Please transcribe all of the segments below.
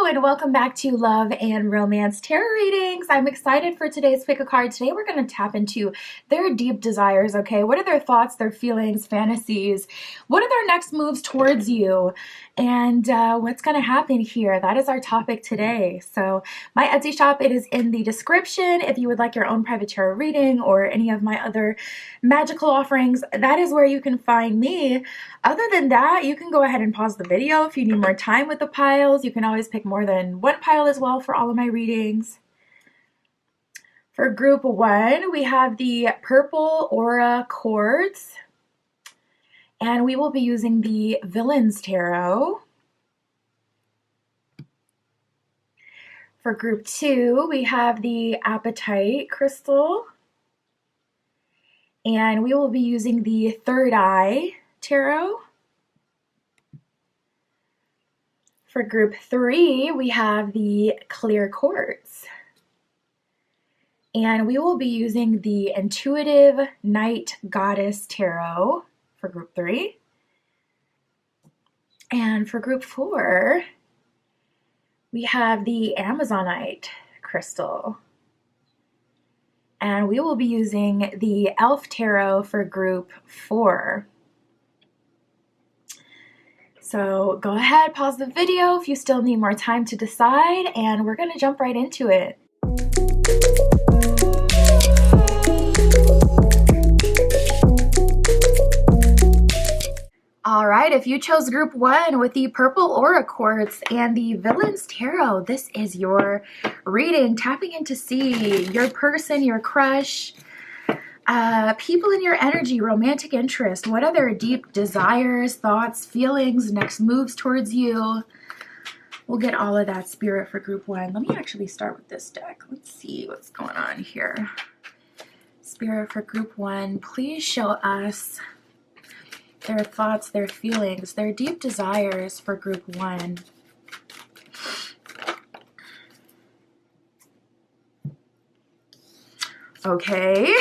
and welcome back to Love and Romance Tarot Readings. I'm excited for today's pick a card. Today we're going to tap into their deep desires, okay? What are their thoughts, their feelings, fantasies? What are their next moves towards you? And what's going to happen here? That is our topic today. So my Etsy shop, it is in the description. If you would like your own private tarot reading or any of my other magical offerings, that is where you can find me. Other than that, you can go ahead and pause the video if you need more time with the piles. You can always pick more than one pile as well for all of my readings. For group 1, we have the Purple Aura Quartz, and we will be using the Villains Tarot. For group 2, we have the Apatite Crystal, and we will be using the Third Eye Tarot. For group 3, we have the Clear Quartz, and we will be using the Intuitive Night Goddess Tarot for group 3. And for group 4, we have the Amazonite Crystal, and we will be using the Elf Tarot for group 4. So go ahead, pause the video if you still need more time to decide, and we're going to jump right into it. All right, if you chose group 1 with the Purple Aura Quartz and the Villains Tarot, this is your reading, tapping in to see your person, your crush, people in your energy, romantic interest. What are their deep desires, thoughts, feelings, next moves towards you? We'll get all of that, Spirit, for group 1. Let me actually start with this deck. Let's see what's going on here. Spirit, for group 1, please show us their thoughts, their feelings, their deep desires for group 1. Okay,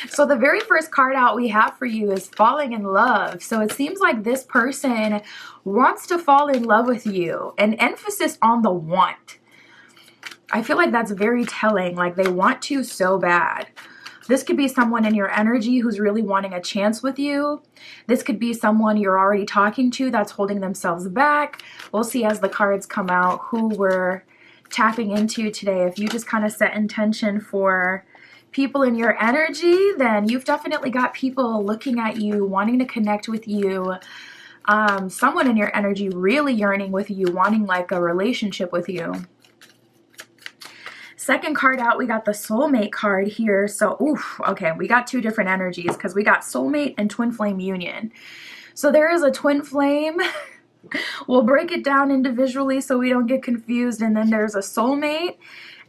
so the very first card out we have for you is falling in love. So it seems like this person wants to fall in love with you. An emphasis on the want. I feel like that's very telling, like they want to so bad. This could be someone in your energy who's really wanting a chance with you. This could be someone you're already talking to that's holding themselves back. We'll see as the cards come out who we're tapping into today. If you just kind of set intention for people in your energy, then you've definitely got people looking at you, wanting to connect with you. Someone in your energy really yearning with you, wanting like a relationship with you. Second card out, we got the Soulmate card here. So, okay, we got two different energies because we got Soulmate and Twin Flame Union. So there is a Twin Flame. We'll break it down individually so we don't get confused. And then there's a Soulmate.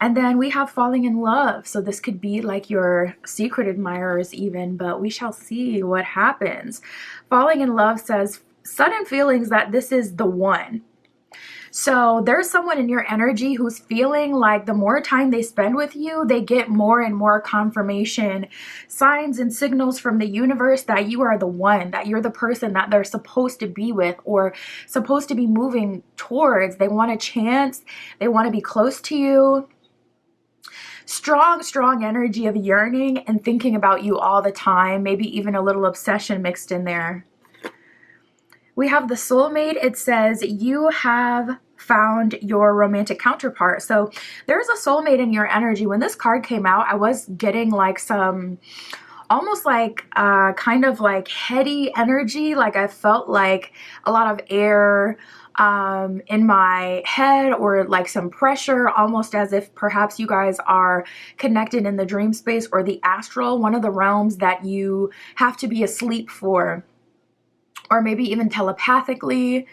And then we have falling in love. So this could be like your secret admirers even, but we shall see what happens. Falling in love says sudden feelings that this is the one. So there's someone in your energy who's feeling like the more time they spend with you, they get more and more confirmation, signs and signals from the universe that you are the one, that you're the person that they're supposed to be with or supposed to be moving towards. They want a chance. They want to be close to you. Strong energy of yearning and thinking about you all the time, maybe even a little obsession mixed in there. We have the Soulmate. It says you have found your romantic counterpart. So there's a soulmate in your energy. When this card came out, I was getting like some almost like kind of like heady energy. Like I felt like a lot of air in my head or like some pressure, almost as if perhaps you guys are connected in the dream space or the astral, one of the realms that you have to be asleep for, or maybe even telepathically,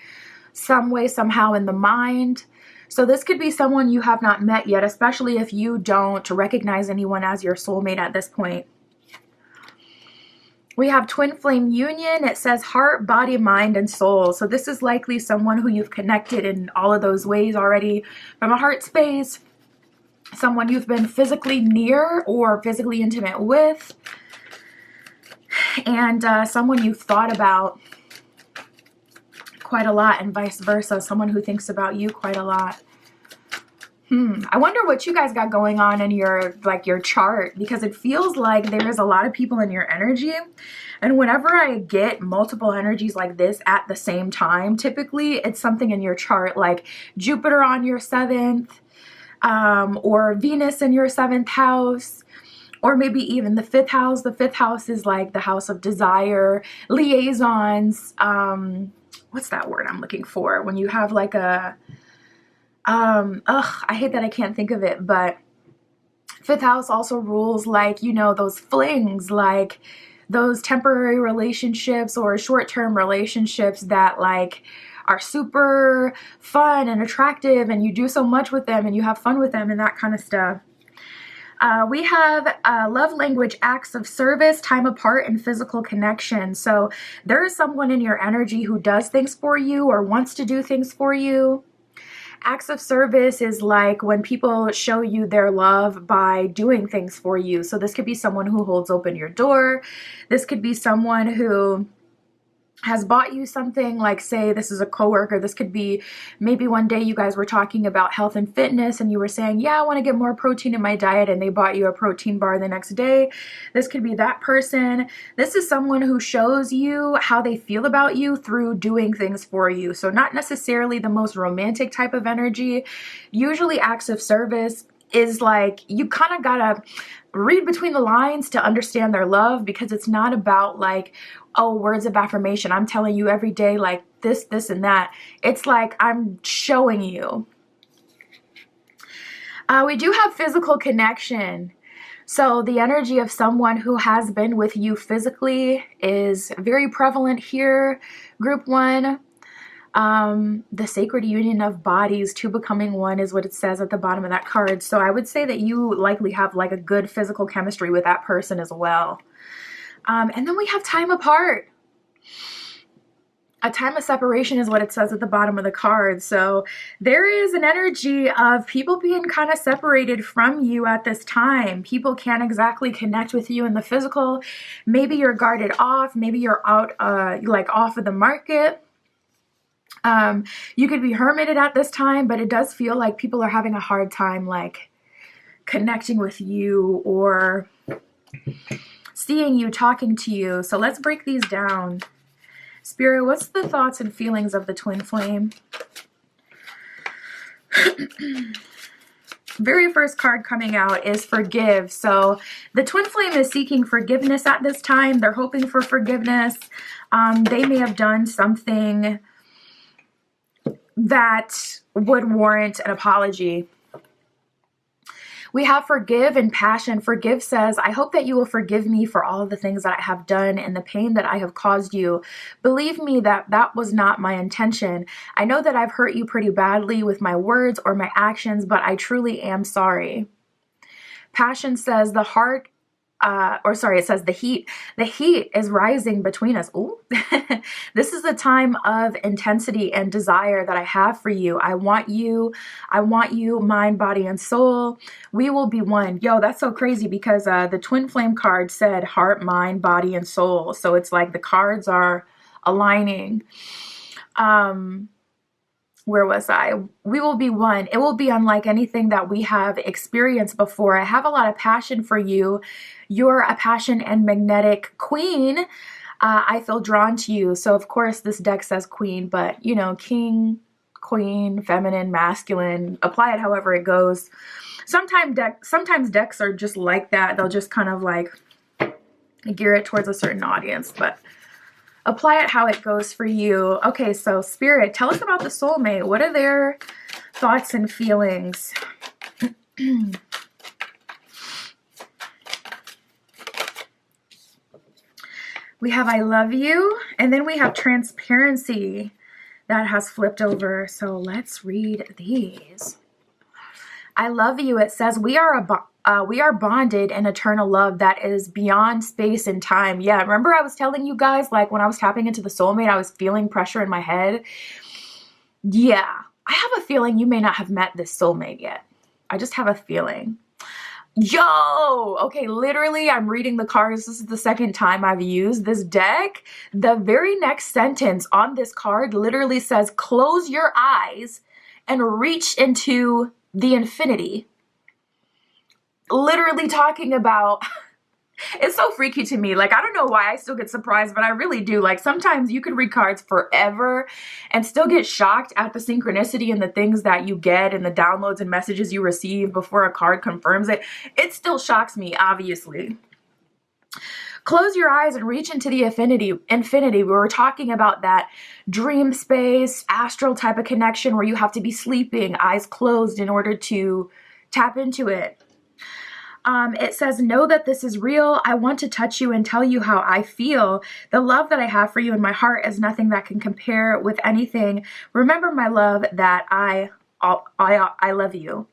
some way, somehow in the mind. So this could be someone you have not met yet, especially if you don't recognize anyone as your soulmate at this point. We have Twin Flame Union. It says heart, body, mind, and soul. So this is likely someone who you've connected in all of those ways already from a heart space, someone you've been physically near or physically intimate with, and someone you've thought about quite a lot, and vice versa, someone who thinks about you quite a lot. I wonder what you guys got going on in your chart, because it feels like there is a lot of people in your energy. And whenever I get multiple energies like this at the same time, typically it's something in your chart, like Jupiter on your 7th, or Venus in your 7th house, or maybe even the 5th house. The 5th house is like the house of desire, liaisons. What's that word I'm looking for? When you have like a, I hate that I can't think of it, but 5th house also rules like, you know, those flings, like those temporary relationships or short-term relationships that like are super fun and attractive, and you do so much with them and you have fun with them and that kind of stuff. We have love language, acts of service, time apart, and physical connection. So there is someone in your energy who does things for you or wants to do things for you. Acts of service is like when people show you their love by doing things for you. So this could be someone who holds open your door. This could be someone who has bought you something, like say this is a coworker. This could be maybe one day you guys were talking about health and fitness and you were saying, yeah, I want to get more protein in my diet, and they bought you a protein bar the next day. This could be that person. This is someone who shows you how they feel about you through doing things for you. So not necessarily the most romantic type of energy. Usually acts of service is like, you kind of gotta read between the lines to understand their love, because it's not about like, oh, words of affirmation, I'm telling you every day like this, this, and that. It's like, I'm showing you. We do have physical connection. So the energy of someone who has been with you physically is very prevalent here. Group 1. The sacred union of bodies, 2 becoming 1 is what it says at the bottom of that card. So I would say that you likely have like a good physical chemistry with that person as well. And then we have time apart. A time of separation is what it says at the bottom of the card. So there is an energy of people being kind of separated from you at this time. People can't exactly connect with you in the physical. Maybe you're guarded off. Maybe you're out, like off of the market. You could be hermited at this time, but it does feel like people are having a hard time like connecting with you or seeing you, talking to you. So let's break these down. Spirit, what's the thoughts and feelings of the twin flame? Very first card coming out is forgive. So the twin flame is seeking forgiveness at this time. They're hoping for forgiveness. They may have done something that would warrant an apology. We have forgive and passion. Forgive says, I hope that you will forgive me for all of the things that I have done and the pain that I have caused you. Believe me that that was not my intention. I know that I've hurt you pretty badly with my words or my actions, but I truly am sorry. Passion says the heart, it says the heat. The heat is rising between us. Ooh. This is a time of intensity and desire that I have for you. I want you, mind, body, and soul. We will be one. Yo, that's so crazy because the twin flame card said heart, mind, body, and soul. So it's like the cards are aligning. Where was I? We will be one. It will be unlike anything that we have experienced before. I have a lot of passion for you. You're a passion and magnetic queen. I feel drawn to you. So of course this deck says queen, but you know, king, queen, feminine, masculine, apply it however it goes. Sometimes decks are just like that. They'll just kind of like gear it towards a certain audience, but apply it how it goes for you. Okay, so Spirit, tell us about the soulmate. What are their thoughts and feelings? We have I love you, and then we have transparency that has flipped over. So let's read these. I love you. It says we are bonded in eternal love that is beyond space and time. Yeah, remember I was telling you guys, like when I was tapping into the soulmate, I was feeling pressure in my head. Yeah, I have a feeling you may not have met this soulmate yet. I just have a feeling. Yo, okay, literally I'm reading the cards. This is the second time I've used this deck. The very next sentence on this card literally says, close your eyes and reach into the infinity. Literally talking about, it's so freaky to me. Like, I don't know why I still get surprised, but I really do. Like, sometimes you could read cards forever and still get shocked at the synchronicity and the things that you get and the downloads and messages you receive before a card confirms it. It still shocks me, obviously. Close your eyes and reach into the infinity. We were talking about that dream space, astral type of connection where you have to be sleeping, eyes closed in order to tap into it. It says, know that this is real. I want to touch you and tell you how I feel. The love that I have for you in my heart is nothing that can compare with anything. Remember, my love, that I love you.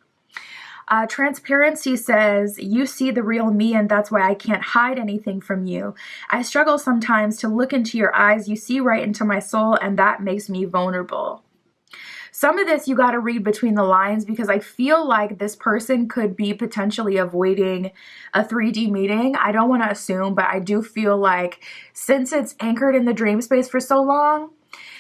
Transparency says, you see the real me, and that's why I can't hide anything from you. I struggle sometimes to look into your eyes. You see right into my soul, and that makes me vulnerable. Some of this you got to read between the lines, because I feel like this person could be potentially avoiding a 3D meeting. I don't want to assume, but I do feel like since it's anchored in the dream space for so long,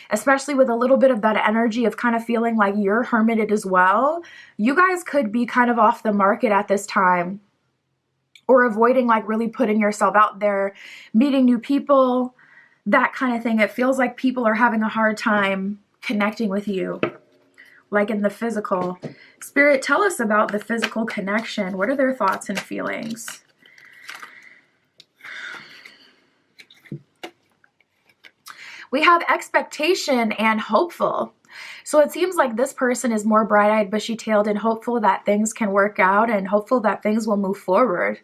especially with a little bit of that energy of kind of feeling like you're hermited as well, you guys could be kind of off the market at this time, or avoiding like really putting yourself out there, meeting new people, that kind of thing. It feels like people are having a hard time connecting with you, like in the physical. Spirit, tell us about the physical connection. What are their thoughts and feelings? We have expectation and hopeful. So it seems like this person is more bright-eyed, bushy-tailed, and hopeful that things can work out and hopeful that things will move forward.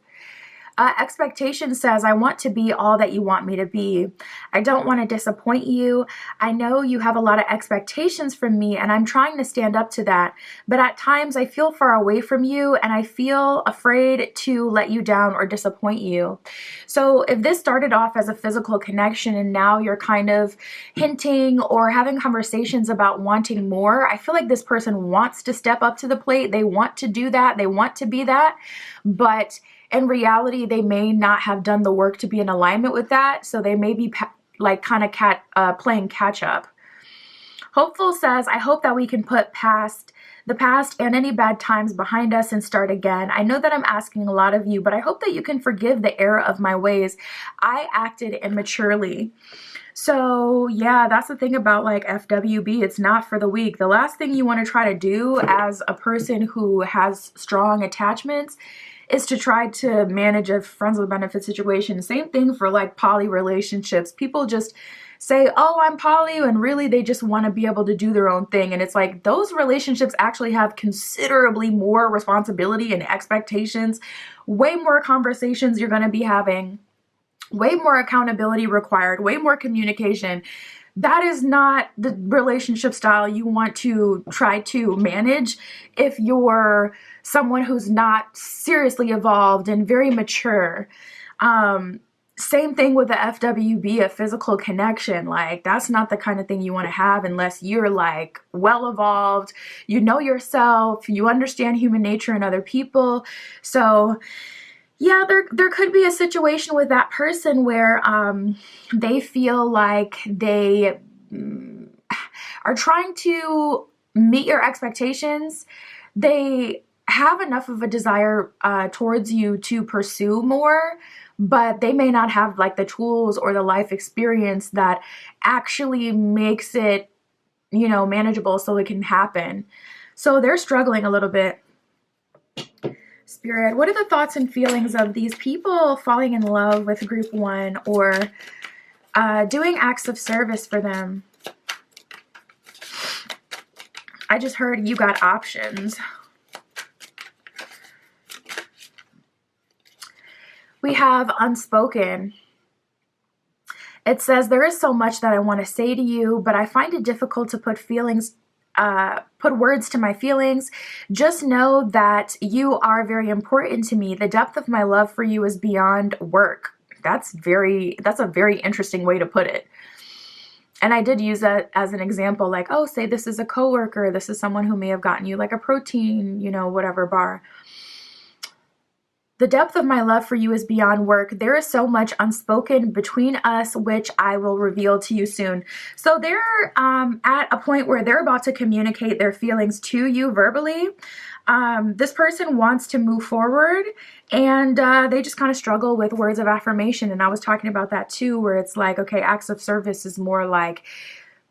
Expectation says, I want to be all that you want me to be. I don't want to disappoint you. I know you have a lot of expectations from me, and I'm trying to stand up to that. But at times I feel far away from you, and I feel afraid to let you down or disappoint you. So if this started off as a physical connection and now you're kind of hinting or having conversations about wanting more, I feel like this person wants to step up to the plate. They want to do that. They want to be that. But in reality, they may not have done the work to be in alignment with that. So they may be like kind of playing catch up. Hopeful says, I hope that we can put past the past and any bad times behind us and start again. I know that I'm asking a lot of you, but I hope that you can forgive the error of my ways. I acted immaturely. So yeah, that's the thing about like FWB. It's not for the weak. The last thing you want to try to do as a person who has strong attachments is to try to manage a friends with benefit situation. Same thing for like poly relationships. People just say, oh, I'm poly, and really they just want to be able to do their own thing. And it's like those relationships actually have considerably more responsibility and expectations, way more conversations you're going to be having, way more accountability required, way more communication. That is not the relationship style you want to try to manage if you're someone who's not seriously evolved and very mature. Same thing with the FWB, a physical connection. Like, that's not the kind of thing you want to have unless you're like well evolved, you know yourself, you understand human nature and other people. So yeah, there could be a situation with that person where they feel like they are trying to meet your expectations. They have enough of a desire towards you to pursue more, but they may not have like the tools or the life experience that actually makes it, you know, manageable so it can happen. So they're struggling a little bit. Spirit, what are the thoughts and feelings of these people falling in love with group one or doing acts of service for them? I just heard you got options. We have unspoken. It says, there is so much that I want to say to you, but I find it difficult to put words to my feelings. Just know that you are very important to me. The depth of my love for you is beyond work. That's a very interesting way to put it. And I did use that as an example, like, oh, say this is a coworker. This is someone who may have gotten you like a protein, you know, whatever bar. The depth of my love for you is beyond work. There is so much unspoken between us, which I will reveal to you soon. So they're at a point where they're about to communicate their feelings to you verbally. This person wants to move forward, and they just kind of struggle with words of affirmation. And I was talking about that too, where it's like, okay, acts of service is more like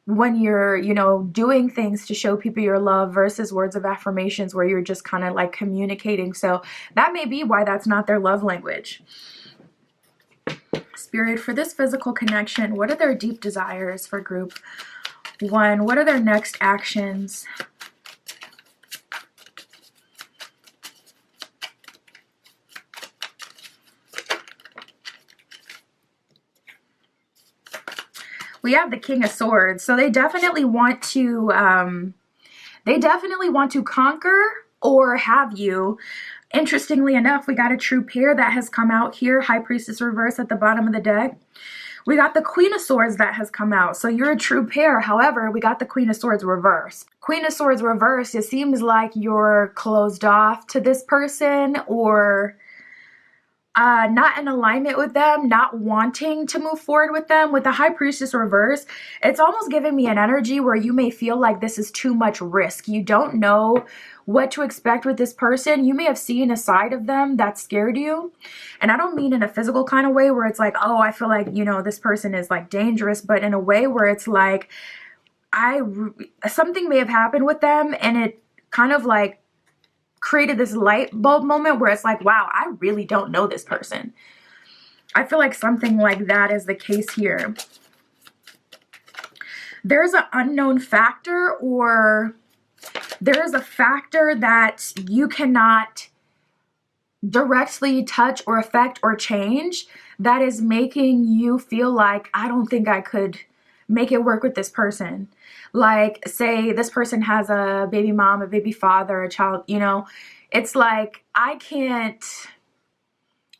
when you're, doing things to show people your love versus words of affirmations where you're just kind of like communicating. So that may be why that's not their love language. Spirit, for this physical connection, what are their deep desires for group 1? What are their next actions? We have the King of Swords. So they definitely want to conquer or have you. Interestingly enough, we got a true pair that has come out here. High Priestess reverse at the bottom of the deck. We got the Queen of Swords that has come out. So you're a true pair. However, we got the Queen of Swords reversed. Queen of Swords reversed, it seems like you're closed off to this person, or not in alignment with them, not wanting to move forward with them. With the High Priestess reverse, it's almost giving me an energy where you may feel like this is too much risk. You don't know what to expect with this person. You may have seen a side of them that scared you. And I don't mean in a physical kind of way where it's like, oh, I feel like, this person is like dangerous, but in a way where it's like, something may have happened with them and it kind of like created this light bulb moment where it's like, wow, I really don't know this person. I feel like something like that is the case here. There's an unknown factor, or there is a factor that you cannot directly touch or affect or change that is making you feel like, I don't think I could make it work with this person. Like, say this person has a baby mom, a baby father, a child, it's like, I can't,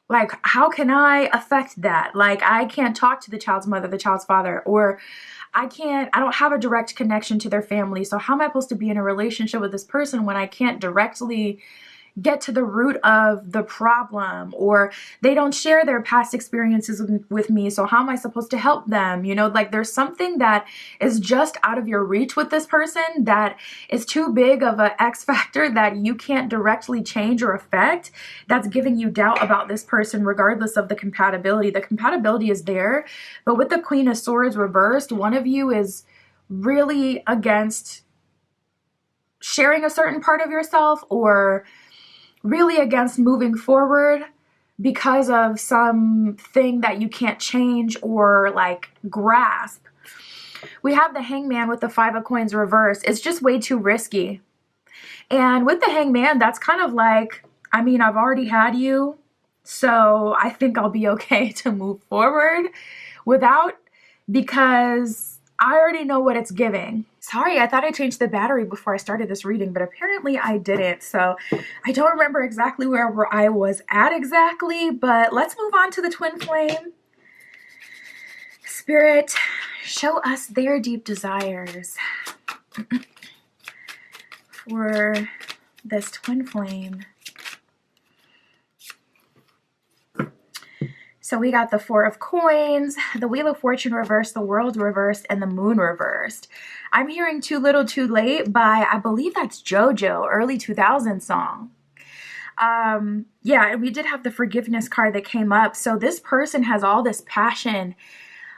like, how can I affect that? Like, I can't talk to the child's mother, the child's father, or I don't have a direct connection to their family. So how am I supposed to be in a relationship with this person when I can't directly get to the root of the problem, or they don't share their past experiences with me, so how am I supposed to help them? Like, there's something that is just out of your reach with this person that is too big of an X factor that you can't directly change or affect, that's giving you doubt about this person regardless of the compatibility. The compatibility is there, but with the Queen of Swords reversed, one of you is really against sharing a certain part of yourself, or really against moving forward because of something that you can't change or like grasp. We have the Hangman with the Five of Coins reversed. It's just way too risky. And with the Hangman, that's kind of like, I've already had you, so I think I'll be okay to move forward without, because I already know what it's giving. Sorry, I thought I changed the battery before I started this reading, but apparently I didn't. So I don't remember exactly where I was at exactly, but let's move on to the Twin Flame. Spirit, show us their deep desires for this Twin Flame. So we got the Four of Coins, the Wheel of Fortune reversed, the World reversed, and the Moon reversed. I'm hearing Too Little Too Late by, I believe that's JoJo, early 2000s song. Yeah, and we did have the Forgiveness card that came up. So this person has all this passion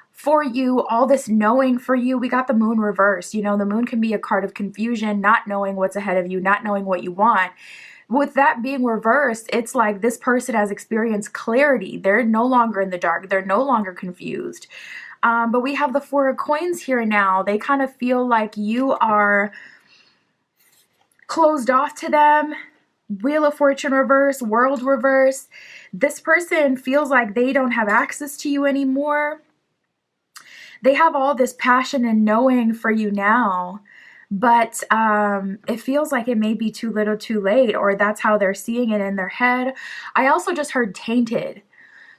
for you, all this knowing for you. We got the Moon reversed. The Moon can be a card of confusion, not knowing what's ahead of you, not knowing what you want. With that being reversed, it's like this person has experienced clarity. They're no longer in the dark. They're no longer confused. But we have the Four of Coins here now. They kind of feel like you are closed off to them. Wheel of Fortune reverse, World reverse. This person feels like they don't have access to you anymore. They have all this passion and knowing for you now. But it feels like it may be too little too late, or that's how they're seeing it in their head. I also just heard tainted.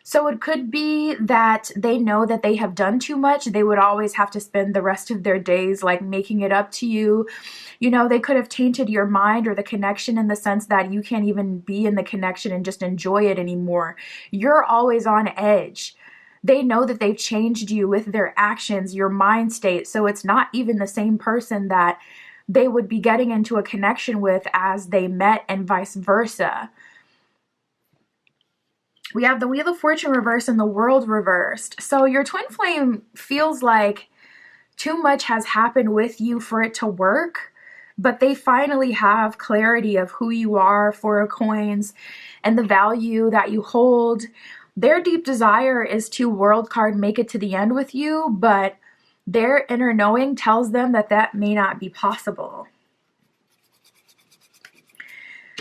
So it could be that they know that they have done too much. They would always have to spend the rest of their days like making it up to you. They could have tainted your mind or the connection in the sense that you can't even be in the connection and just enjoy it anymore. You're always on edge. They know that they've changed you with their actions, your mind state. So it's not even the same person that they would be getting into a connection with as they met, and vice versa. We have the Wheel of Fortune reversed and the World reversed. So your twin flame feels like too much has happened with you for it to work, but they finally have clarity of who you are, Four of Coins, and the value that you hold. Their deep desire is to World card make it to the end with you, but their inner knowing tells them that that may not be possible.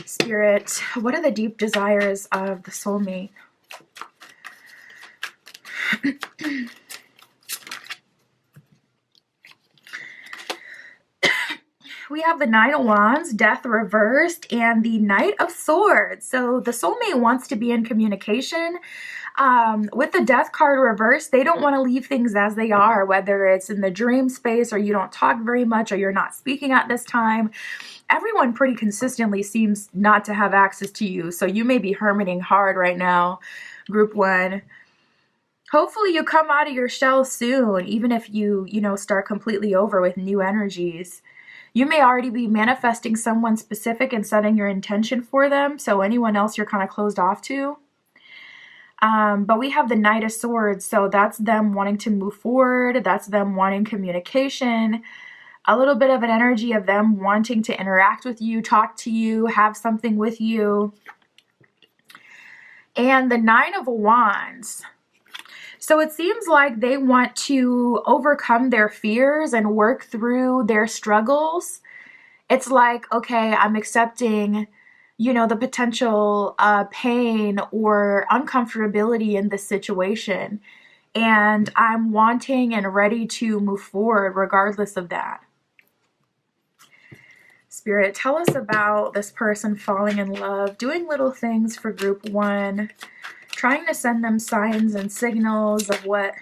Spirit, what are the deep desires of the soulmate? We have the Nine of Wands, Death reversed, and the Knight of Swords. So the soulmate wants to be in communication. With the Death card reversed, they don't want to leave things as they are, whether it's in the dream space or you don't talk very much or you're not speaking at this time. Everyone pretty consistently seems not to have access to you, so you may be hermiting hard right now, Group 1. Hopefully you come out of your shell soon, even if you start completely over with new energies. You may already be manifesting someone specific and setting your intention for them, so anyone else you're kind of closed off to. But we have the Knight of Swords, so that's them wanting to move forward. That's them wanting communication. A little bit of an energy of them wanting to interact with you, talk to you, have something with you. And the Nine of Wands. So it seems like they want to overcome their fears and work through their struggles. It's like, okay, I'm accepting, the potential pain or uncomfortability in this situation. And I'm wanting and ready to move forward regardless of that. Spirit, tell us about this person falling in love, doing little things for Group 1, trying to send them signs and signals of what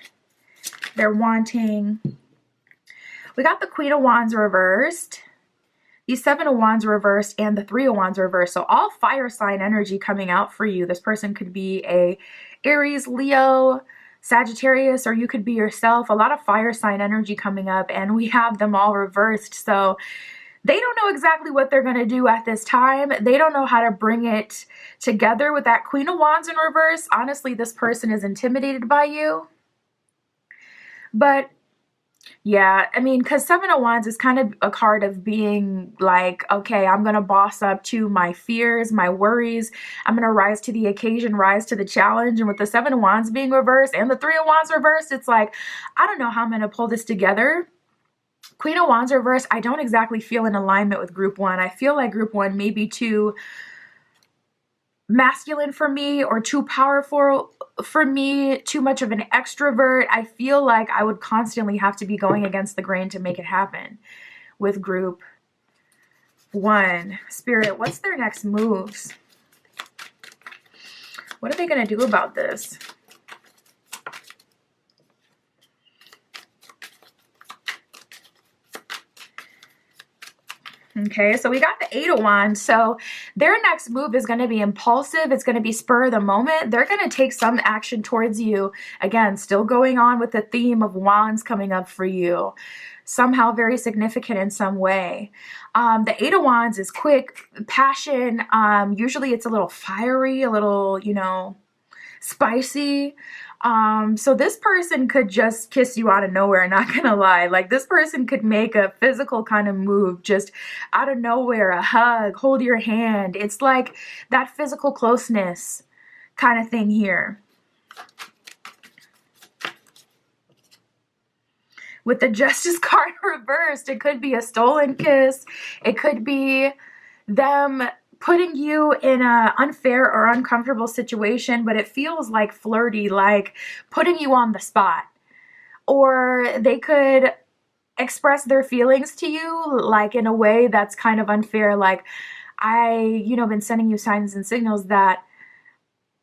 they're wanting. We got the Queen of Wands reversed, the Seven of Wands reversed, and the Three of Wands reversed. So all fire sign energy coming out for you. This person could be a Aries, Leo, Sagittarius, or you could be yourself. A lot of fire sign energy coming up, and we have them all reversed. So they don't know exactly what they're going to do at this time. They don't know how to bring it together with that Queen of Wands in reverse. Honestly, this person is intimidated by you. But yeah, I mean, because Seven of Wands is kind of a card of being like, okay, I'm going to boss up to my fears, my worries. I'm going to rise to the occasion, rise to the challenge. And with the Seven of Wands being reversed and the Three of Wands reversed, it's like, I don't know how I'm going to pull this together. Queen of Wands reversed, I don't exactly feel in alignment with Group 1. I feel like Group 1 may be too masculine for me or too powerful for me, too much of an extrovert. I feel like I would constantly have to be going against the grain to make it happen with Group 1. Spirit, what's their next moves? What are they going to do about this? Okay, so we got the Eight of Wands. So their next move is going to be impulsive. It's going to be spur of the moment. They're going to take some action towards you. Again, still going on with the theme of wands coming up for you. Somehow very significant in some way. The Eight of Wands is quick, passion. Usually it's a little fiery, a little, spicy. So this person could just kiss you out of nowhere, not gonna lie. Like this person could make a physical kind of move just out of nowhere, a hug, hold your hand. It's like that physical closeness kind of thing here. With the Justice card reversed, it could be a stolen kiss. It could be them putting you in an unfair or uncomfortable situation, but it feels like flirty, like putting you on the spot. Or they could express their feelings to you like in a way that's kind of unfair, like I, been sending you signs and signals that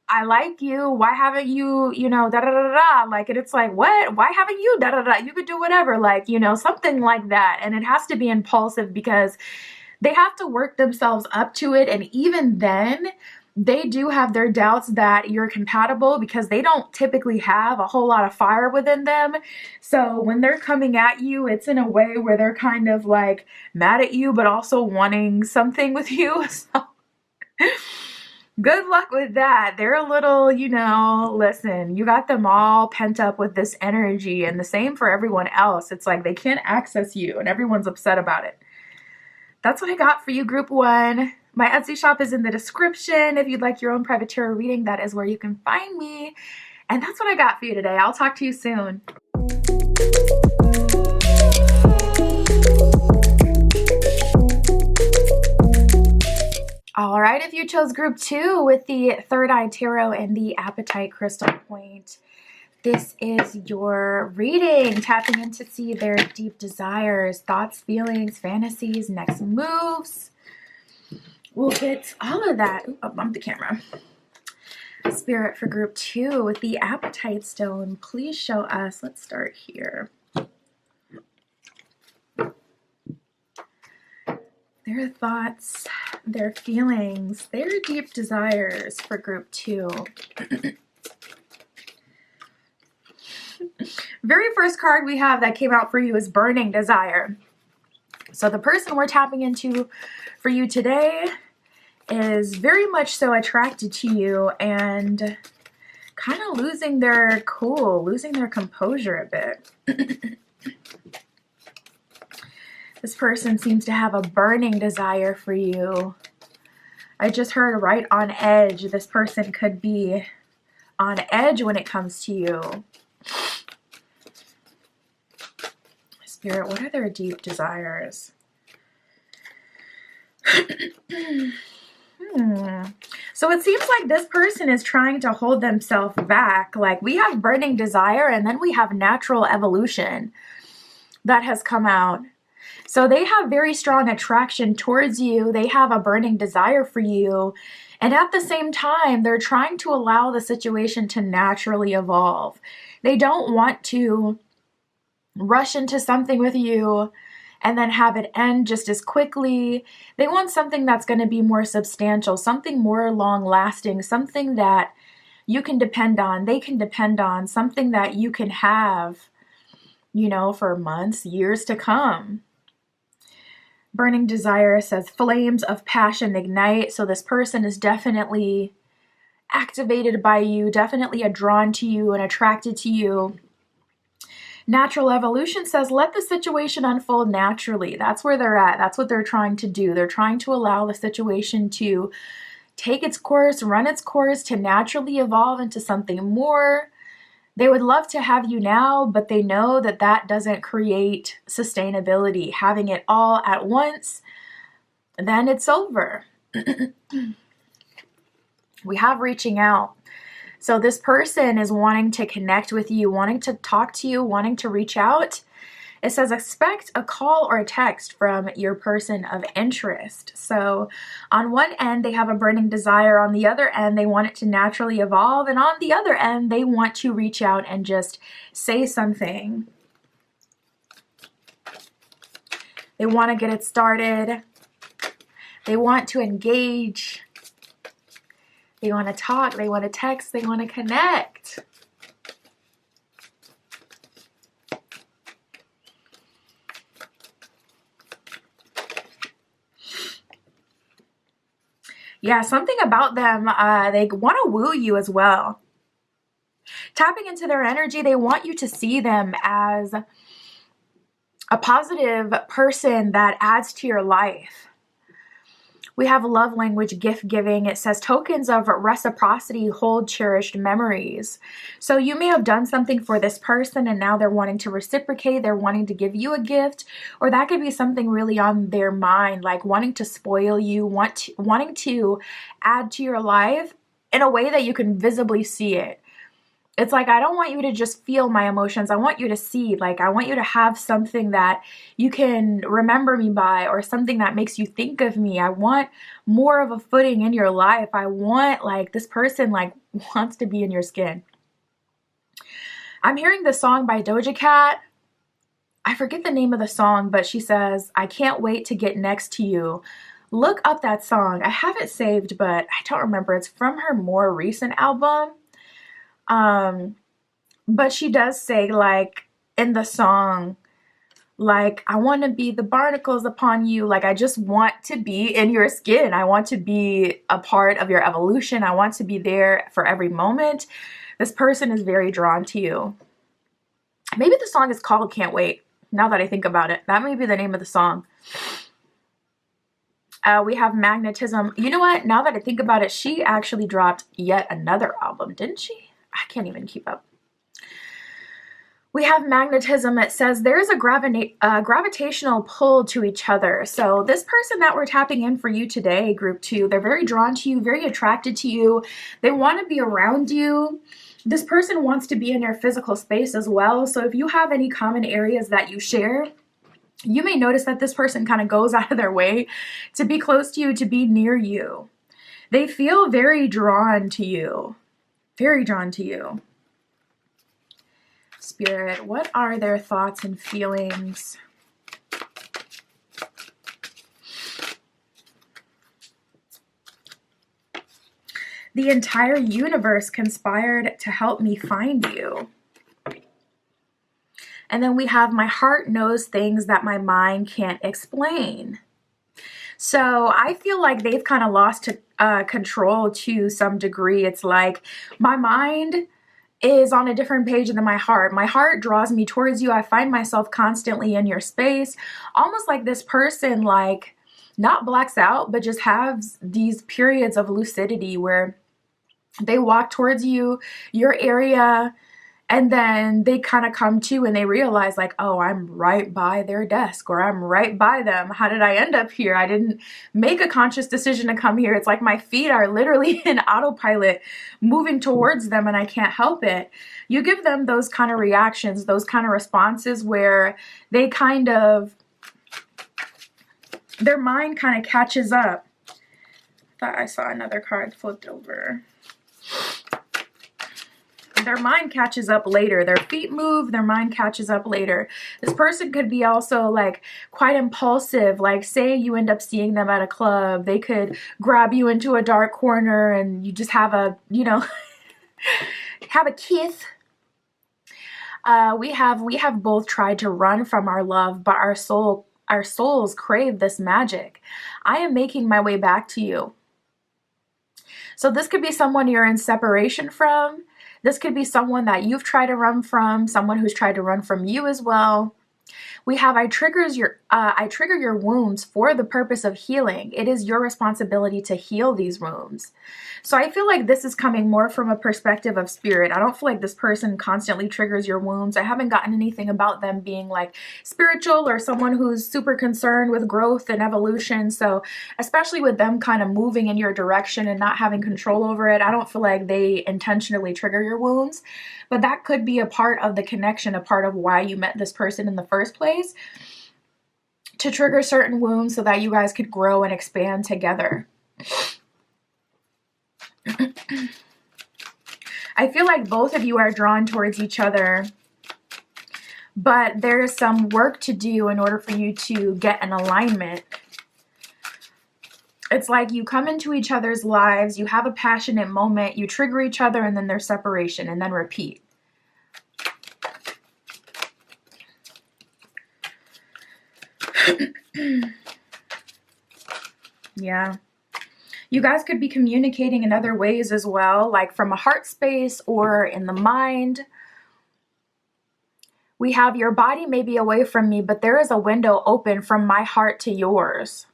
I like you. Why haven't you, da da da da? Like, and it's like, what? Why haven't you, da da da? You could do whatever, like, something like that. And it has to be impulsive because they have to work themselves up to it. And even then, they do have their doubts that you're compatible because they don't typically have a whole lot of fire within them. So when they're coming at you, it's in a way where they're kind of like mad at you, but also wanting something with you. So good luck with that. They're a little, listen, you got them all pent up with this energy, and the same for everyone else. It's like they can't access you and everyone's upset about it. That's what I got for you, Group 1. My Etsy shop is in the description. If you'd like your own private tarot reading, that is where you can find me. And that's what I got for you today. I'll talk to you soon. All right, if you chose Group 2 with the Third Eye Tarot and the Appetite Crystal Point, this is your reading, tapping in to see their deep desires, thoughts, feelings, fantasies, next moves. We'll get all of that. Ooh, I'll bump the camera. Spirit for Group 2 with the Appetite Stone. Please show us. Let's start here. Their thoughts, their feelings, their deep desires for Group 2. Very first card we have that came out for you is Burning Desire. So the person we're tapping into for you today is very much so attracted to you and kind of losing their cool, losing their composure a bit. This person seems to have a burning desire for you. I just heard right on edge. This person could be on edge when it comes to you. Spirit, what are their deep desires? So it seems like this person is trying to hold themselves back. Like we have burning desire and then we have natural evolution that has come out. So they have very strong attraction towards you. They have a burning desire for you. And at the same time, they're trying to allow the situation to naturally evolve. They don't want to rush into something with you and then have it end just as quickly. They want something that's going to be more substantial, something more long-lasting, something that you can depend on, they can depend on, something that you can have, for months, years to come. Burning desire says flames of passion ignite. So this person is definitely activated by you, definitely drawn to you and attracted to you. Natural evolution says let the situation unfold naturally. That's where they're at. That's what they're trying to do. They're trying to allow the situation to take its course, run its course, to naturally evolve into something more. They would love to have you now, but they know that that doesn't create sustainability. Having it all at once, then it's over. We have reaching out. So this person is wanting to connect with you, wanting to talk to you, wanting to reach out. It says expect a call or a text from your person of interest. So on one end, they have a burning desire. On the other end, they want it to naturally evolve. And on the other end, they want to reach out and just say something. They want to get it started. They want to engage. They want to talk, they want to text, they want to connect. Yeah, something about them, they want to woo you as well. Tapping into their energy, they want you to see them as a positive person that adds to your life. We have love language, gift giving. It says tokens of reciprocity hold cherished memories. So you may have done something for this person and now they're wanting to reciprocate. They're wanting to give you a gift, or that could be something really on their mind, like wanting to spoil you, wanting to add to your life in a way that you can visibly see it. It's like, I don't want you to just feel my emotions. I want you to see, like, I want you to have something that you can remember me by, or something that makes you think of me. I want more of a footing in your life. I want, like, this person, like, wants to be in your skin. I'm hearing this song by Doja Cat. I forget the name of the song, but she says, I can't wait to get next to you. Look up that song. I have it saved, but I don't remember. It's from her more recent album. But she does say, like, in the song, like, I want to be the barnacles upon you. Like, I just want to be in your skin. I want to be a part of your evolution. I want to be there for every moment. This person is very drawn to you. Maybe the song is called Can't Wait. Now that I think about it, that may be the name of the song. We have Magnetism. You know what? Now that I think about it, she actually dropped yet another album, didn't she? I can't even keep up. We have Magnetism. It says there's a gravitational pull to each other. So this person that we're tapping in for you today, group 2, they're very drawn to you, very attracted to you. They want to be around you. This person wants to be in your physical space as well. So if you have any common areas that you share, you may notice that this person kind of goes out of their way to be close to you, to be near you. They feel very drawn to you. Very drawn to you. Spirit, what are their thoughts and feelings? The entire universe conspired to help me find you. And then we have my heart knows things that my mind can't explain. So I feel like they've kind of lost control to some degree. It's like my mind is on a different page than my heart. My heart draws me towards you. I find myself constantly in your space, almost like this person, like, not blacks out, but just has these periods of lucidity where they walk towards you, your area, and then they kind of come to and they realize, like, oh, I'm right by their desk, or I'm right by them. How did I end up here? I didn't make a conscious decision to come here. It's like my feet are literally in autopilot moving towards them and I can't help it. You give them those kind of reactions, those kind of responses where they kind of, their mind kind of catches up. I thought I saw another card flipped over. Their mind catches up later. Their feet move, their mind catches up later. This person could be also like quite impulsive. Like, say you end up seeing them at a club, they could grab you into a dark corner and you just have a, you know, have a kiss. We have both tried to run from our love, but our souls crave this magic. I am making my way back to you. So this could be someone you're in separation from. This could be someone that you've tried to run from, someone who's tried to run from you as well. We have I trigger your wounds for the purpose of healing. It is your responsibility to heal these wounds. So I feel like this is coming more from a perspective of spirit. I don't feel like this person constantly triggers your wounds. I haven't gotten anything about them being like spiritual or someone who's super concerned with growth and evolution. So especially with them kind of moving in your direction and not having control over it, I don't feel like they intentionally trigger your wounds. But that could be a part of the connection, a part of why you met this person in the first place, to trigger certain wounds so that you guys could grow and expand together. I feel like both of you are drawn towards each other, but there is some work to do in order for you to get an alignment. It's like you come into each other's lives, you have a passionate moment, you trigger each other, and then there's separation, and then repeat. Yeah. You guys could be communicating in other ways as well, like from a heart space or in the mind. We have your body may be away from me, but there is a window open from my heart to yours.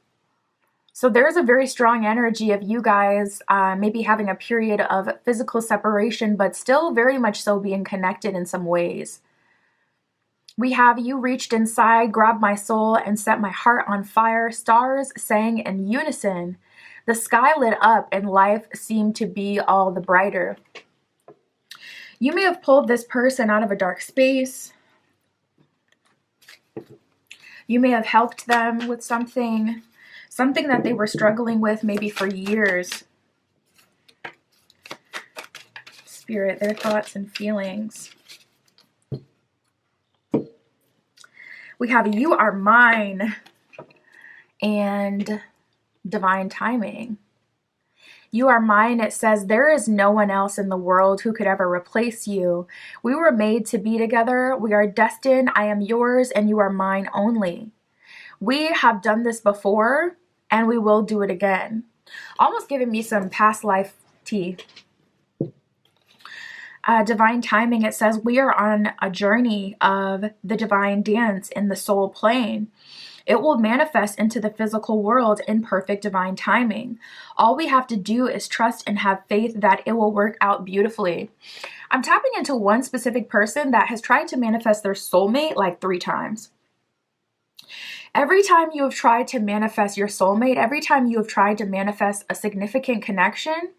So there's a very strong energy of you guys maybe having a period of physical separation, but still very much so being connected in some ways. We have you reached inside, grabbed my soul, and set my heart on fire. Stars sang in unison. The sky lit up and life seemed to be all the brighter. You may have pulled this person out of a dark space. You may have helped them with something that they were struggling with maybe for years. Spirit, their thoughts and feelings. We have you are mine, and divine timing. You are mine, it says, there is no one else in the world who could ever replace you. We were made to be together. We are destined. I am yours and you are mine only. We have done this before and we will do it again. Almost giving me some past life tea. Divine timing, it says we are on a journey of the divine dance in the soul plane. It will manifest into the physical world in perfect divine timing. All we have to do is trust and have faith that it will work out beautifully. I'm tapping into one specific person that has tried to manifest their soulmate like 3 times. Every time you have tried to manifest your soulmate, every time you have tried to manifest a significant connection,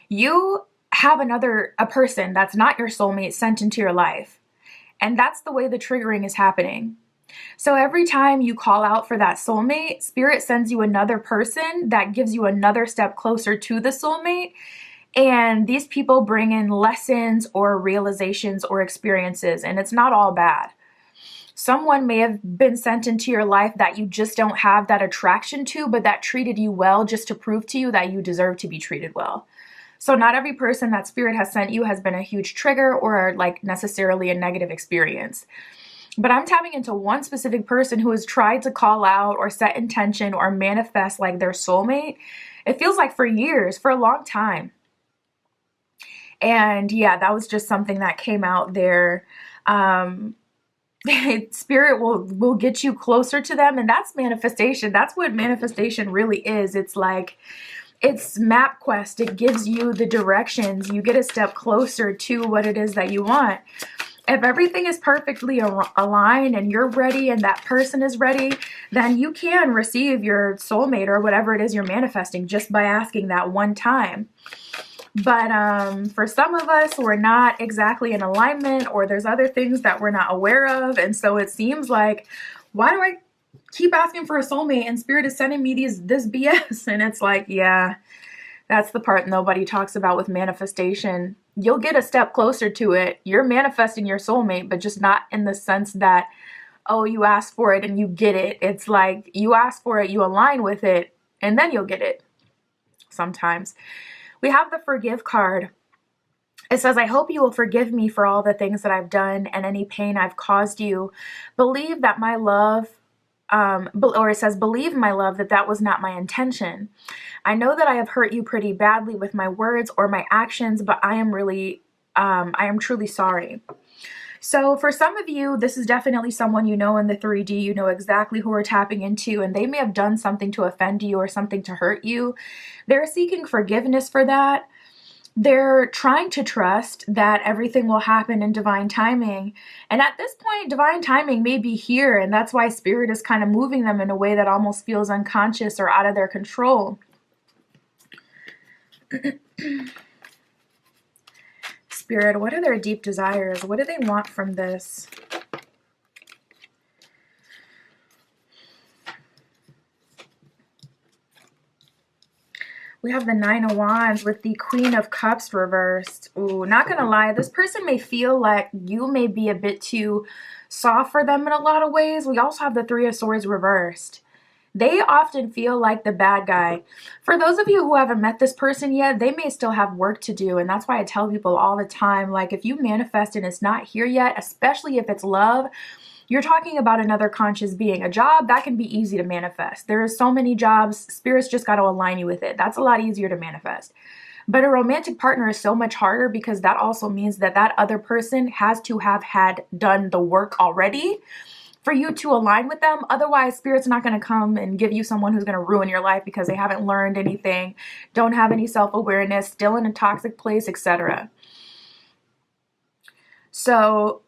you have a person that's not your soulmate sent into your life. And that's the way the triggering is happening. So every time you call out for that soulmate, Spirit sends you another person that gives you another step closer to the soulmate. And these people bring in lessons or realizations or experiences, and it's not all bad. Someone may have been sent into your life that you just don't have that attraction to, but that treated you well just to prove to you that you deserve to be treated well. So not every person that Spirit has sent you has been a huge trigger or like necessarily a negative experience. But I'm tapping into one specific person who has tried to call out or set intention or manifest like their soulmate. It feels like for years, for a long time. And yeah, that was just something that came out there. Spirit will get you closer to them, and that's manifestation. That's what manifestation really is. It's like, it's MapQuest. It gives you the directions. You get a step closer to what it is that you want. If everything is perfectly aligned and you're ready and that person is ready, then you can receive your soulmate or whatever it is you're manifesting just by asking that one time. But for some of us, we're not exactly in alignment, or there's other things that we're not aware of. And so it seems like, why do I keep asking for a soulmate and Spirit is sending me this BS? And it's like, yeah, that's the part nobody talks about with manifestation. You'll get a step closer to it. You're manifesting your soulmate, but just not in the sense that, oh, you ask for it and you get it. It's like you ask for it, you align with it, and then you'll get it sometimes. We have the forgive card. It says, I hope you will forgive me for all the things that I've done and any pain I've caused you. Believe that my love, or it says, believe my love that was not my intention. I know that I have hurt you pretty badly with my words or my actions, but I am truly sorry. So for some of you, this is definitely someone you know in the 3D. You know exactly who we're tapping into, and they may have done something to offend you or something to hurt you. They're seeking forgiveness for that. They're trying to trust that everything will happen in divine timing. And at this point, divine timing may be here, and that's why Spirit is kind of moving them in a way that almost feels unconscious or out of their control. Spirit, what are their deep desires? What do they want from this? We have the 9 of Wands with the Queen of Cups reversed. Ooh, not gonna lie, this person may feel like you may be a bit too soft for them in a lot of ways. We also have the 3 of Swords reversed. They often feel like the bad guy. For those of you who haven't met this person yet, they may still have work to do. And that's why I tell people all the time, like, if you manifest and it's not here yet, especially if it's love, you're talking about another conscious being. A job, that can be easy to manifest. There are so many jobs. Spirit's just got to align you with it. That's a lot easier to manifest. But a romantic partner is so much harder, because that also means that that other person has to have had done the work already for you to align with them. Otherwise, Spirit's not going to come and give you someone who's going to ruin your life because they haven't learned anything, don't have any self-awareness, still in a toxic place, etc. So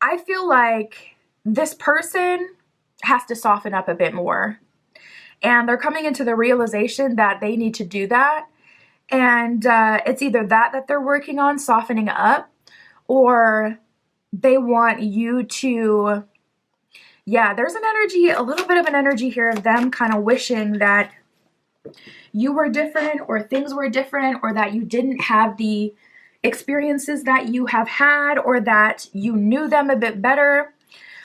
I feel like this person has to soften up a bit more. And they're coming into the realization that they need to do that. And it's either that they're working on, softening up, or they want you to, yeah, there's an energy, a little bit of an energy here of them kind of wishing that you were different, or things were different, or that you didn't have the experiences that you have had, or that you knew them a bit better.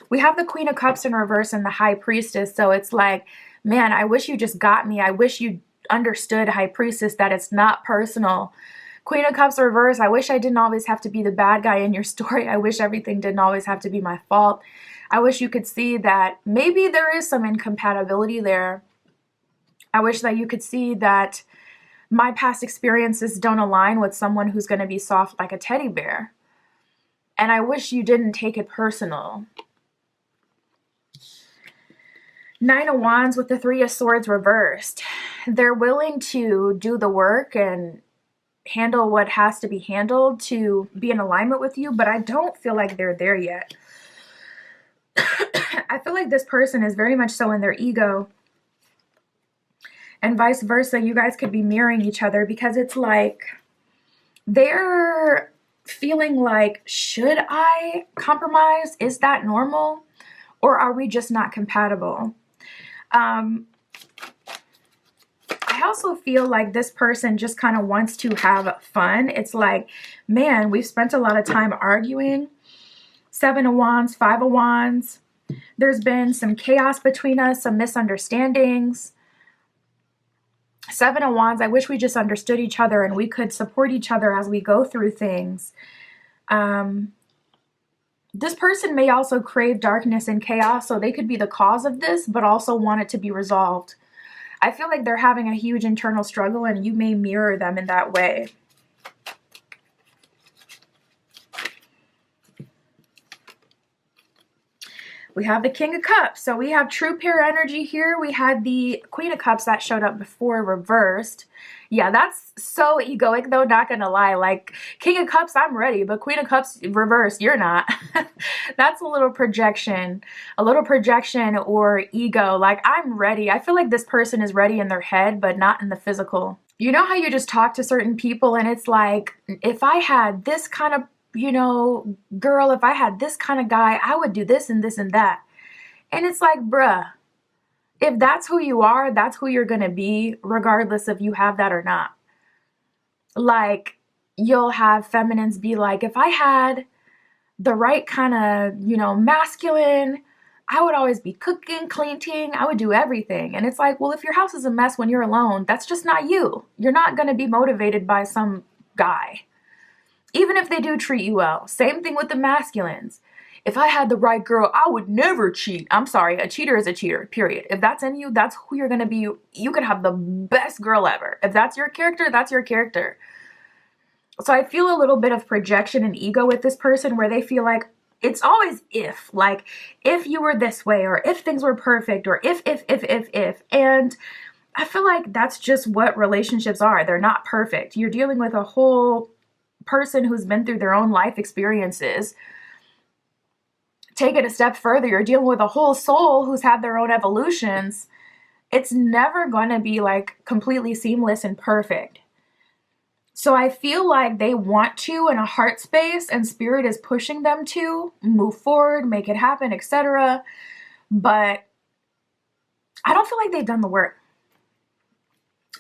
We have the Queen of Cups in reverse and the High Priestess. So it's like Man, I wish you just got me. I wish you understood, High Priestess, that it's not personal. Queen of Cups reverse. I wish I didn't always have to be the bad guy in your story. I wish everything didn't always have to be my fault. I wish you could see that maybe there is some incompatibility there. I wish that you could see that my past experiences don't align with someone who's going to be soft like a teddy bear. And I wish you didn't take it personal. Nine of Wands with the Three of Swords reversed. They're willing to do the work and handle what has to be handled to be in alignment with you, but I don't feel like they're there yet. I feel like this person is very much so in their ego, and vice versa. You guys could be mirroring each other, because it's like they're feeling like, should I compromise? Is that normal? Or are we just not compatible? I also feel like this person just kind of wants to have fun. It's like, man, we've spent a lot of time arguing. Seven of Wands, Five of Wands. There's been some chaos between us, some misunderstandings. Seven of Wands, I wish we just understood each other and we could support each other as we go through things. This person may also crave darkness and chaos, so they could be the cause of this, but also want it to be resolved. I feel like they're having a huge internal struggle, and you may mirror them in that way. We have the King of Cups. So we have true pair energy here. We had the Queen of Cups that showed up before reversed. Yeah, that's so egoic though, not gonna lie. Like, King of Cups, I'm ready, but Queen of Cups reversed, you're not. That's a little projection or ego. Like, I'm ready. I feel like this person is ready in their head, but not in the physical. You know how you just talk to certain people and it's like, if I had this kind of, girl, if I had this kind of guy, I would do this and this and that. And it's like, bruh, if that's who you are, that's who you're going to be, regardless if you have that or not. Like, you'll have feminines be like, if I had the right kind of, masculine, I would always be cooking, cleaning, I would do everything. And it's like, well, if your house is a mess when you're alone, that's just not you. You're not going to be motivated by some guy, even if they do treat you well. Same thing with the masculines. If I had the right girl, I would never cheat. I'm sorry, a cheater is a cheater, period. If that's in you, that's who you're going to be. You could have the best girl ever. If that's your character, that's your character. So I feel a little bit of projection and ego with this person, where they feel like it's always if. Like, if you were this way, or if things were perfect, or if. And I feel like that's just what relationships are. They're not perfect. You're dealing with a whole person who's been through their own life experiences. Take it a step further, you're dealing with a whole soul who's had their own evolutions. It's never going to be like completely seamless and perfect. So I feel like they want to, in a heart space, and spirit is pushing them to move forward, make it happen, etc. But I don't feel like they've done the work.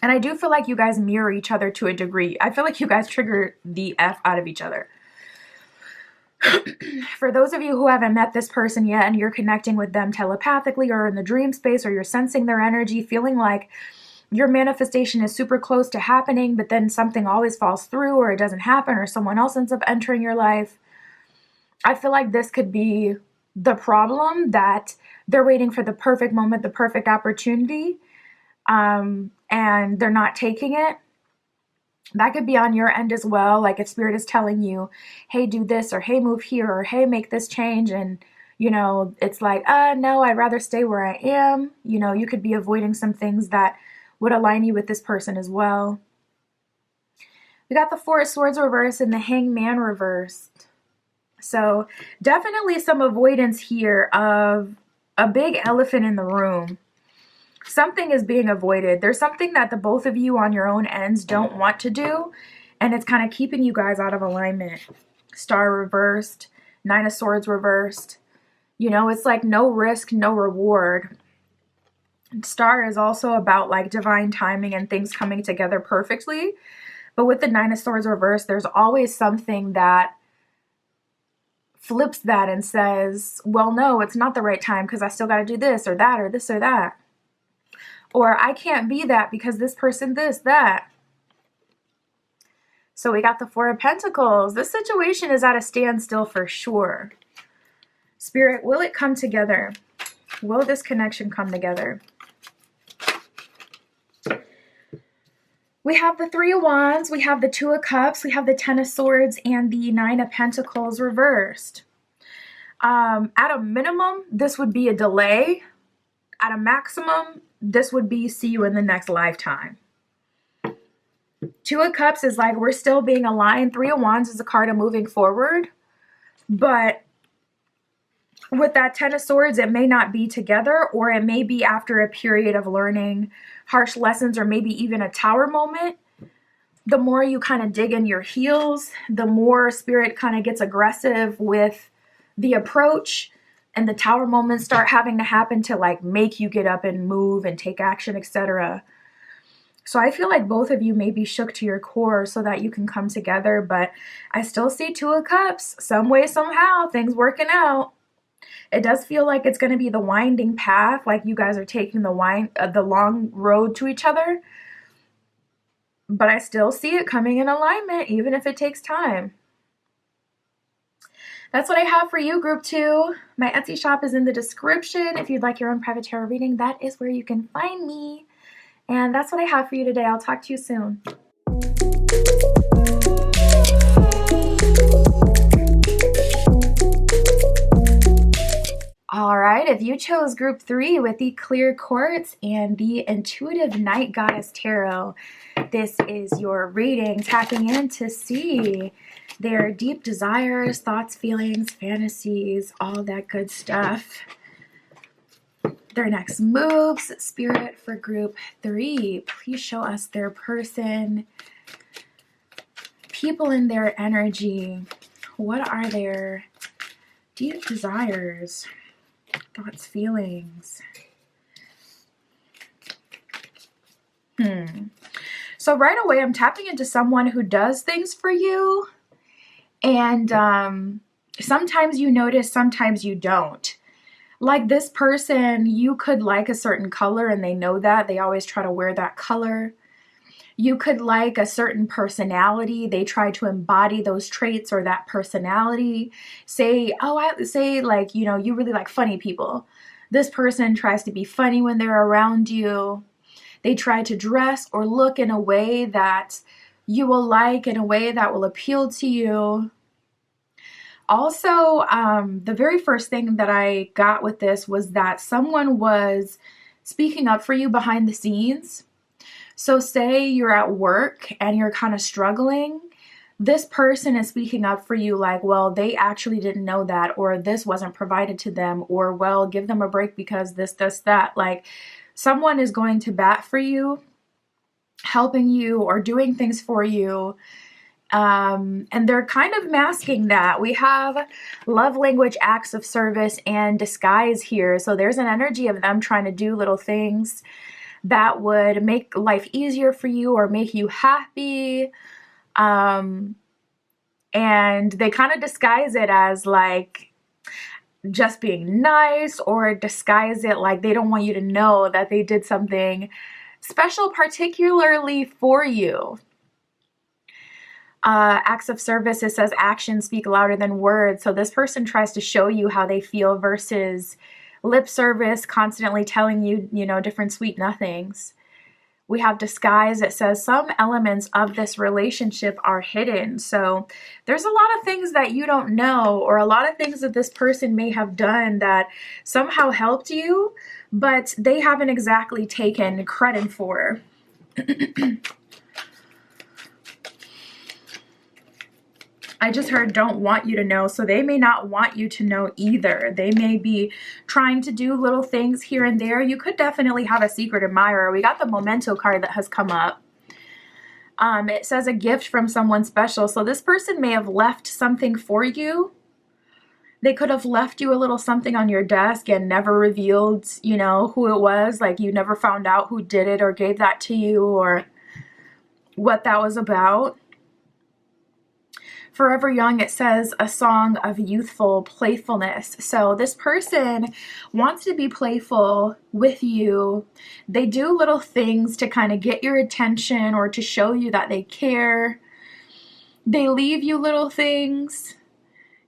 And I do feel like you guys mirror each other to a degree. I feel like you guys trigger the F out of each other. For those of you who haven't met this person yet and you're connecting with them telepathically or in the dream space, or you're sensing their energy, feeling like your manifestation is super close to happening, but then something always falls through, or it doesn't happen, or someone else ends up entering your life, I feel like this could be the problem, that they're waiting for the perfect moment, the perfect opportunity, and they're not taking it. That could be on your end as well. Like, if spirit is telling you, hey, do this, or hey, move here, or hey, make this change, and it's like, no, I'd rather stay where I am. You could be avoiding some things that would align you with this person as well. We got the Four of Swords reversed and the Hangman reversed. So definitely some avoidance here of a big elephant in the room. Something is being avoided. There's something that the both of you on your own ends don't want to do, and it's kind of keeping you guys out of alignment. Star reversed, Nine of Swords reversed. It's like no risk, no reward. Star is also about like divine timing and things coming together perfectly. But with the Nine of Swords reversed, there's always something that flips that and says, well, no, it's not the right time because I still got to do this or that or this or that. Or I can't be that because this person this, that. So we got the Four of Pentacles. This situation is at a standstill for sure. Spirit, will it come together? Will this connection come together? We have the Three of Wands, we have the Two of Cups, we have the Ten of Swords, and the Nine of Pentacles reversed. At a minimum, this would be a delay. At a maximum, this would be see you in the next lifetime. Two of Cups is like we're still being aligned. Three of Wands is a card of moving forward. But with that Ten of Swords, it may not be together, or it may be after a period of learning harsh lessons, or maybe even a tower moment. The more you kind of dig in your heels, the more Spirit kind of gets aggressive with the approach, and the tower moments start having to happen to like make you get up and move and take action, etc. So I feel like both of you may be shook to your core so that you can come together, but I still see Two of Cups. Some way, somehow, things working out. It does feel like it's going to be the winding path, like you guys are taking the long road to each other. But I still see it coming in alignment, even if it takes time. That's what I have for you, Group 2. My Etsy shop is in the description. If you'd like your own private tarot reading, that is where you can find me. And that's what I have for you today. I'll talk to you soon. All right, if you chose Group 3 with the Clear Quartz and the Intuitive Night Goddess Tarot, this is your reading, tapping in to see their deep desires, thoughts, feelings, fantasies, all that good stuff. Their next moves. Spirit, for Group 3, please show us their person, people in their energy. What are their deep desires? Thoughts, feelings. So right away, I'm tapping into someone who does things for you. And sometimes you notice, sometimes you don't. Like this person, you could like a certain color and they know that. They always try to wear that color. You could like a certain personality. They try to embody those traits or that personality. Say, like, you know, you really like funny people. This person tries to be funny when they're around you. They try to dress or look in a way that you will like, in a way that will appeal to you. Also, the very first thing that I got with this was that someone was speaking up for you behind the scenes. So say you're at work and you're kind of struggling. This person is speaking up for you like, well, they actually didn't know that, or this wasn't provided to them, or, well, give them a break because this, that. Like someone is going to bat for you, helping you or doing things for you. And they're kind of masking that. We have love language, acts of service, and disguise here. So there's an energy of them trying to do little things that would make life easier for you or make you happy. And they kind of disguise it as like just being nice, or disguise it like they don't want you to know that they did something special particularly for you. Acts of service, it says actions speak louder than words. So this person tries to show you how they feel versus lip service, constantly telling you, you know, different sweet nothings. We have disguise. It says some elements of this relationship are hidden. So there's a lot of things that you don't know, or a lot of things that this person may have done that somehow helped you, but they haven't exactly taken credit for. I just heard don't want you to know, so they may not want you to know either. They may be trying to do little things here and there. You could definitely have a secret admirer. We got the memento card that has come up. It says a gift from someone special. So this person may have left something for you. They could have left you a little something on your desk and never revealed, you know, who it was. Like you never found out who did it or gave that to you or what that was about. Forever Young, it says a song of youthful playfulness. So this person wants to be playful with you. They do little things to kind of get your attention or to show you that they care. They leave you little things.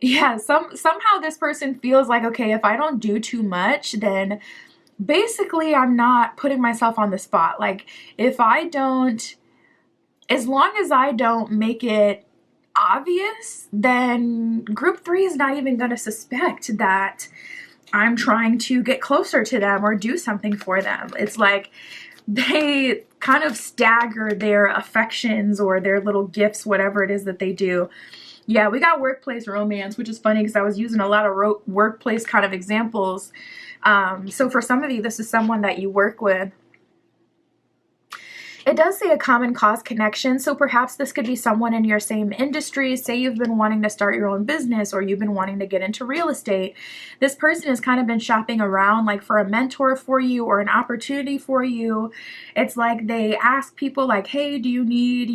Yeah, somehow this person feels like, okay, if I don't do too much, then basically I'm not putting myself on the spot. Like, if I don't, as long as I don't make it obvious, then group 3 is not even going to suspect that I'm trying to get closer to them or do something for them. It's like they kind of stagger their affections or their little gifts, whatever it is that they do. Yeah, we got workplace romance, which is funny because I was using a lot of workplace kind of examples. So for some of you, this is someone that you work with. It does say a common cause connection, so perhaps this could be someone in your same industry. Say you've been wanting to start your own business or you've been wanting to get into real estate. This person has kind of been shopping around like for a mentor for you or an opportunity for you. It's like they ask people like, hey, do you need,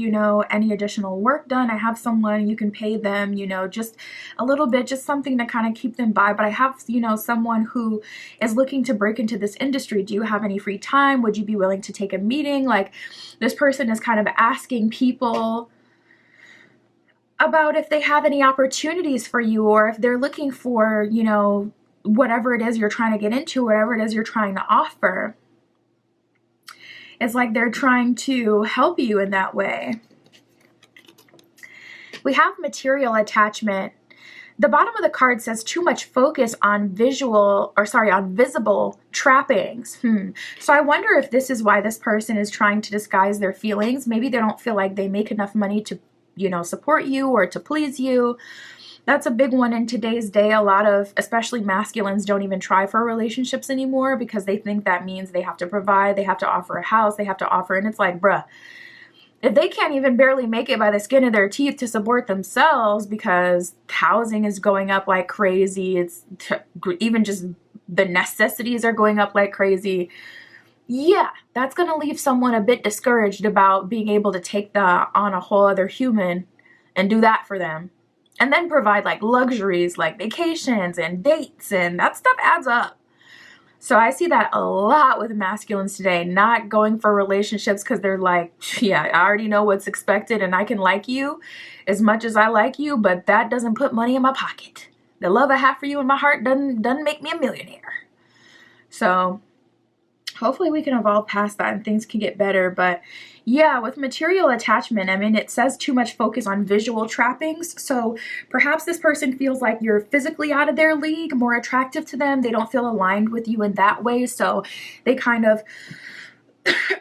any additional work done? I have someone, you can pay them, just a little bit, just something to kind of keep them by. But I have, someone who is looking to break into this industry. Do you have any free time? Would you be willing to take a meeting? Like, this person is kind of asking people about if they have any opportunities for you or if they're looking for, whatever it is you're trying to get into, whatever it is you're trying to offer. It's like they're trying to help you in that way. We have material attachment. The bottom of the card says too much focus on visible trappings. So I wonder if this is why this person is trying to disguise their feelings. Maybe they don't feel like they make enough money to, support you or to please you. That's a big one in today's day. A lot of, especially masculines, don't even try for relationships anymore because they think that means they have to provide, they have to offer a house, they have to offer, and it's like, bruh, if they can't even barely make it by the skin of their teeth to support themselves because housing is going up like crazy, even just the necessities are going up like crazy, yeah, that's going to leave someone a bit discouraged about being able to take that on a whole other human and do that for them. And then provide like luxuries like vacations and dates, and that stuff adds up. So I see that a lot with masculines today, not going for relationships because they're like, yeah, I already know what's expected and I can like you as much as I like you, but that doesn't put money in my pocket. The love I have for you in my heart doesn't make me a millionaire. So hopefully we can evolve past that and things can get better. But yeah, with material attachment, I mean, it says too much focus on visual trappings. So perhaps this person feels like you're physically out of their league, more attractive to them. They don't feel aligned with you in that way. So they kind of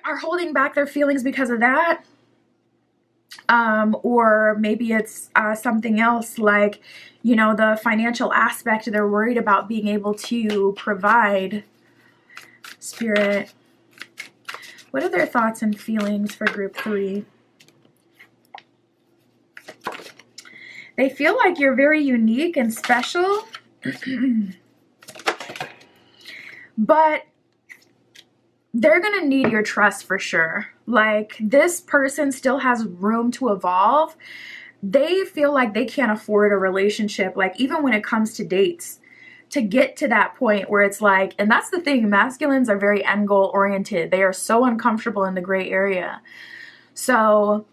are holding back their feelings because of that. Or maybe it's something else like, the financial aspect. They're worried about being able to provide. Spirit, what are their thoughts and feelings for group 3? They feel like you're very unique and special, but they're going to need your trust for sure. Like, this person still has room to evolve. They feel like they can't afford a relationship, like even when it comes to dates, to get to that point where it's like, and that's the thing, masculines are very end goal oriented. They are so uncomfortable in the gray area. So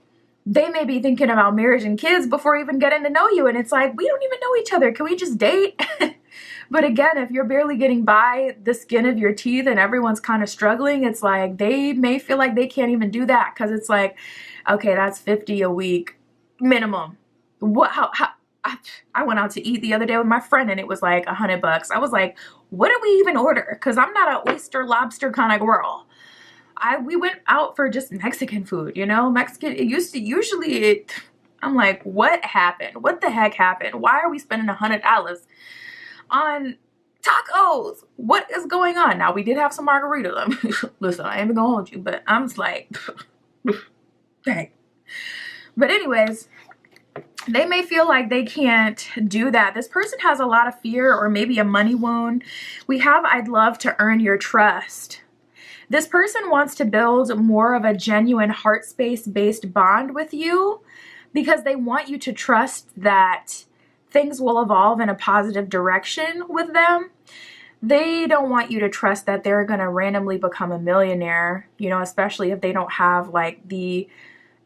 they may be thinking about marriage and kids before even getting to know you. And it's like, we don't even know each other. Can we just date? But again, if you're barely getting by the skin of your teeth and everyone's kind of struggling, it's like they may feel like they can't even do that because it's like, okay, that's $50 a week minimum. What? How? I went out to eat the other day with my friend and it was like $100. I was like, what did we even order? Because I'm not an oyster lobster kind of girl. We went out for just Mexican food, Mexican. I'm like, what happened? What the heck happened? Why are we spending $100 on tacos? What is going on? Now we did have some margarita. Listen, I ain't even gonna hold you, but I'm just like, dang. But anyways, they may feel like they can't do that. This person has a lot of fear or maybe a money wound. We have, I'd love to earn your trust. This person wants to build more of a genuine heart space based bond with you, because they want you to trust that things will evolve in a positive direction with them. They don't want you to trust that they're going to randomly become a millionaire, you know, especially if they don't have like the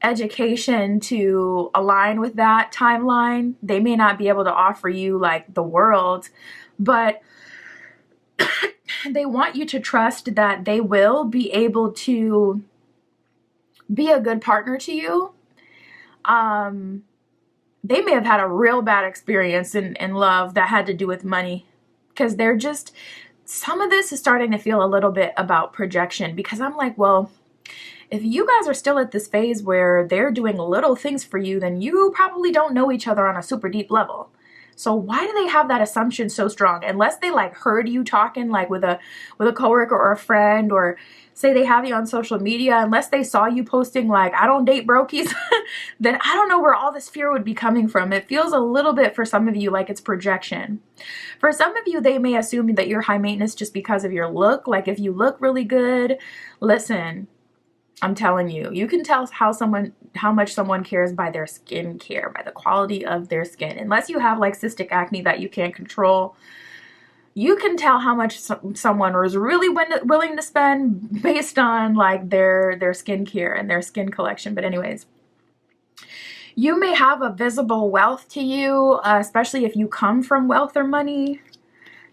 education to align with that timeline. They may not be able to offer you like the world, but they want you to trust that they will be able to be a good partner to you. They may have had a real bad experience in love that had to do with money, because they're just, some of this is starting to feel a little bit about projection, because I'm like, well, if you guys are still at this phase where they're doing little things for you, then you probably don't know each other on a super deep level. So why do they have that assumption so strong? Unless they like heard you talking like with a coworker or a friend, or say they have you on social media, unless they saw you posting like, I don't date brokies, then I don't know where all this fear would be coming from. It feels a little bit for some of you like it's projection. For some of you, they may assume that you're high maintenance just because of your look. Like if you look really good, listen, I'm telling you, you can tell how much someone cares by their skin care, by the quality of their skin. Unless you have like cystic acne that you can't control, you can tell how much someone is really willing to spend based on like their skin care and their skin collection. But anyways, you may have a visible wealth to you, especially if you come from wealth or money.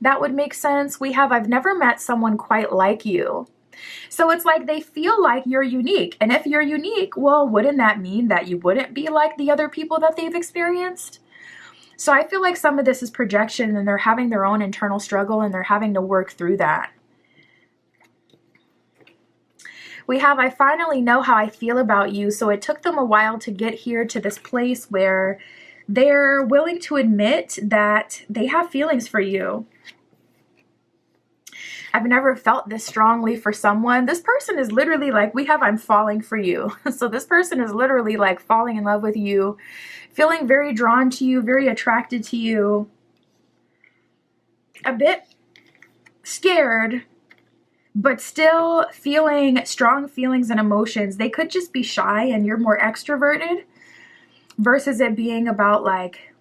That would make sense. I've never met someone quite like you. So it's like they feel like you're unique. And if you're unique, well, wouldn't that mean that you wouldn't be like the other people that they've experienced? So I feel like some of this is projection, and they're having their own internal struggle, and they're having to work through that. We have, I finally know how I feel about you. So it took them a while to get here to this place where they're willing to admit that they have feelings for you. I've never felt this strongly for someone. This person is literally like, I'm falling for you. So this person is literally like falling in love with you, feeling very drawn to you, very attracted to you, a bit scared, but still feeling strong feelings and emotions. They could just be shy and you're more extroverted, versus it being about like,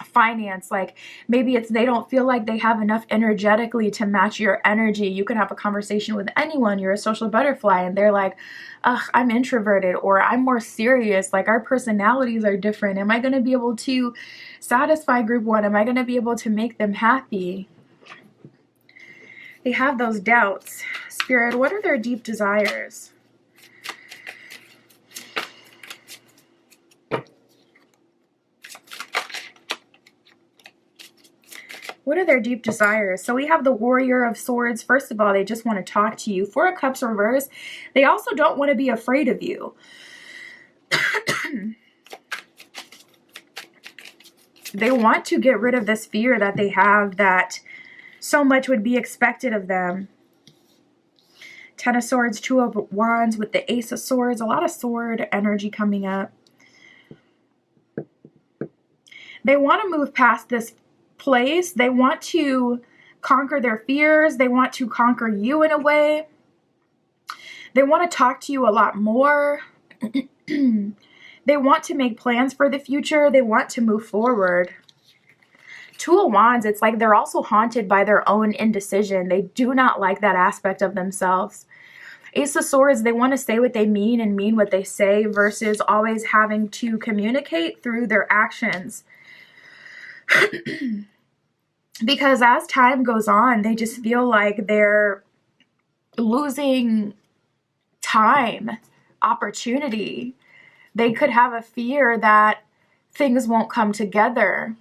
finance. Like maybe it's they don't feel like they have enough energetically to match your energy. You can have a conversation with anyone. You're a social butterfly, and they're like, ugh, I'm introverted, or I'm more serious. Like our personalities are different. Am I going to be able to satisfy group one? Am I going to be able to make them happy? They have those doubts. Spirit, what are their deep desires? What are their deep desires? So we have the Warrior of Swords. First of all, they just want to talk to you. Four of Cups reverse. They also don't want to be afraid of you. They want to get rid of this fear that they have that so much would be expected of them. Ten of Swords, Two of Wands with the Ace of Swords. A lot of sword energy coming up. They want to move past this place. They want to conquer their fears. They want to conquer you in a way. They want to talk to you a lot more. They want to make plans for the future. They want to move forward. Two of Wands, it's like they're also haunted by their own indecision. They do not like that aspect of themselves. Ace of Swords, they want to say what they mean and mean what they say, versus always having to communicate through their actions. Because as time goes on, they just feel like they're losing time, opportunity. They could have a fear that things won't come together.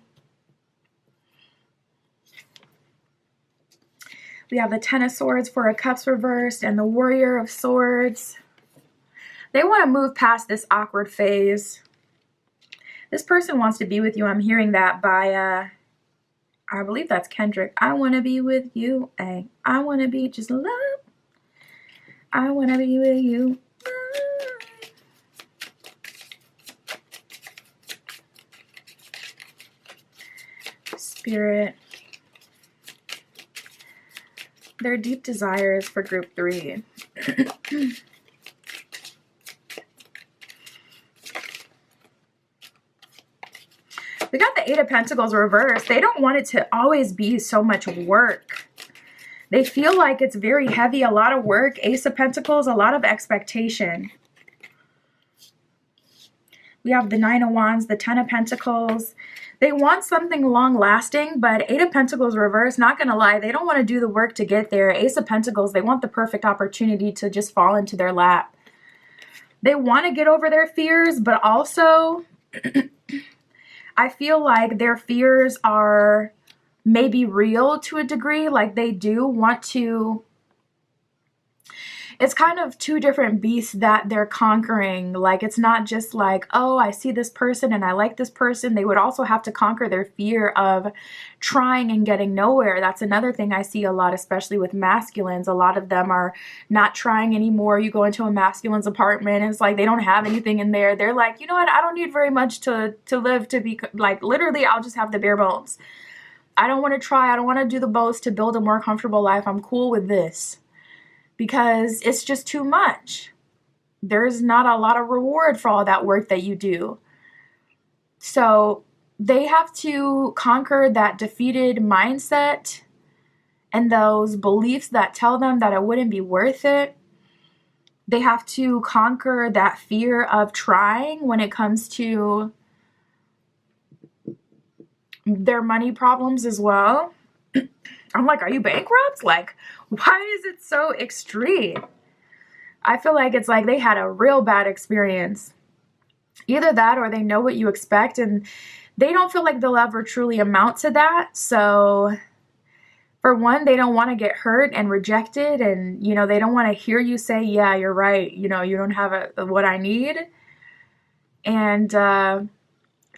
We have the Ten of Swords, Four of Cups reversed, and the Warrior of Swords. They want to move past this awkward phase. This person wants to be with you. I'm hearing that by, I believe that's Kendrick. I want to be with you. Ay. I want to be just love. I want to be with you. Spirit. Their deep desires for group 3. We got the Eight of Pentacles reversed. They don't want it to always be so much work. They feel like it's very heavy, a lot of work. Ace of Pentacles, a lot of expectation. We have the Nine of Wands, the Ten of Pentacles. They want something long-lasting, but Eight of Pentacles reversed, not going to lie, they don't want to do the work to get there. Ace of Pentacles, they want the perfect opportunity to just fall into their lap. They want to get over their fears, but also I feel like their fears are maybe real to a degree. Like they do want to, it's kind of two different beasts that they're conquering. Like it's not just like, oh, I see this person and I like this person. They would also have to conquer their fear of trying and getting nowhere. That's another thing I see a lot, especially with masculines. A lot of them are not trying anymore. You go into a masculine's apartment and it's like they don't have anything in there. They're like, you know what? I don't need very much to live, to be like, literally, I'll just have the bare bones. I don't want to try. I don't want to do the most to build a more comfortable life. I'm cool with this. Because it's just too much. There's not a lot of reward for all that work that you do. So they have to conquer that defeated mindset and those beliefs that tell them that it wouldn't be worth it. They have to conquer that fear of trying when it comes to their money problems as well. I'm like, are you bankrupt? Like, why is it so extreme? I feel like it's like they had a real bad experience. Either that or they know what you expect and they don't feel like they'll ever truly amount to that. So for one, they don't want to get hurt and rejected, and you know, they don't want to hear you say, yeah, you're right, you know, you don't have what I need. And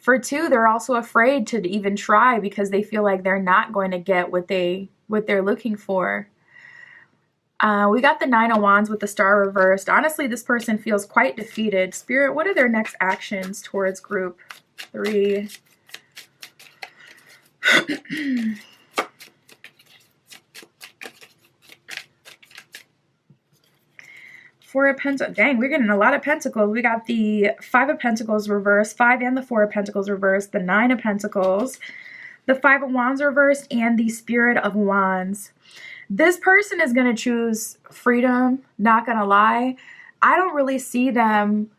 for two, they're also afraid to even try because they feel like they're not going to get what they're looking for. We got the Nine of Wands with the Star reversed. Honestly, this person feels quite defeated. Spirit, what are their next actions towards group 3? Four of Pentacles. Dang, we're getting a lot of Pentacles. We got the Five of Pentacles reversed, 5 and the Four of Pentacles reversed, the Nine of Pentacles, the Five of Wands reversed, and the Spirit of Wands. This person is going to choose freedom, not going to lie. I don't really see them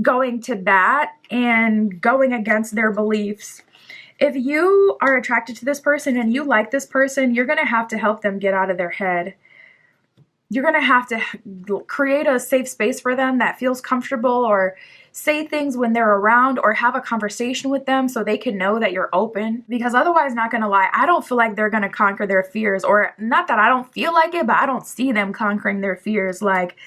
going to bat and going against their beliefs. If you are attracted to this person and you like this person, you're going to have to help them get out of their head. You're going to have to create a safe space for them that feels comfortable, or say things when they're around, or have a conversation with them so they can know that you're open. Because otherwise, not going to lie, I don't feel like they're going to conquer their fears. Or not that I don't feel like it, but I don't see them conquering their fears. Like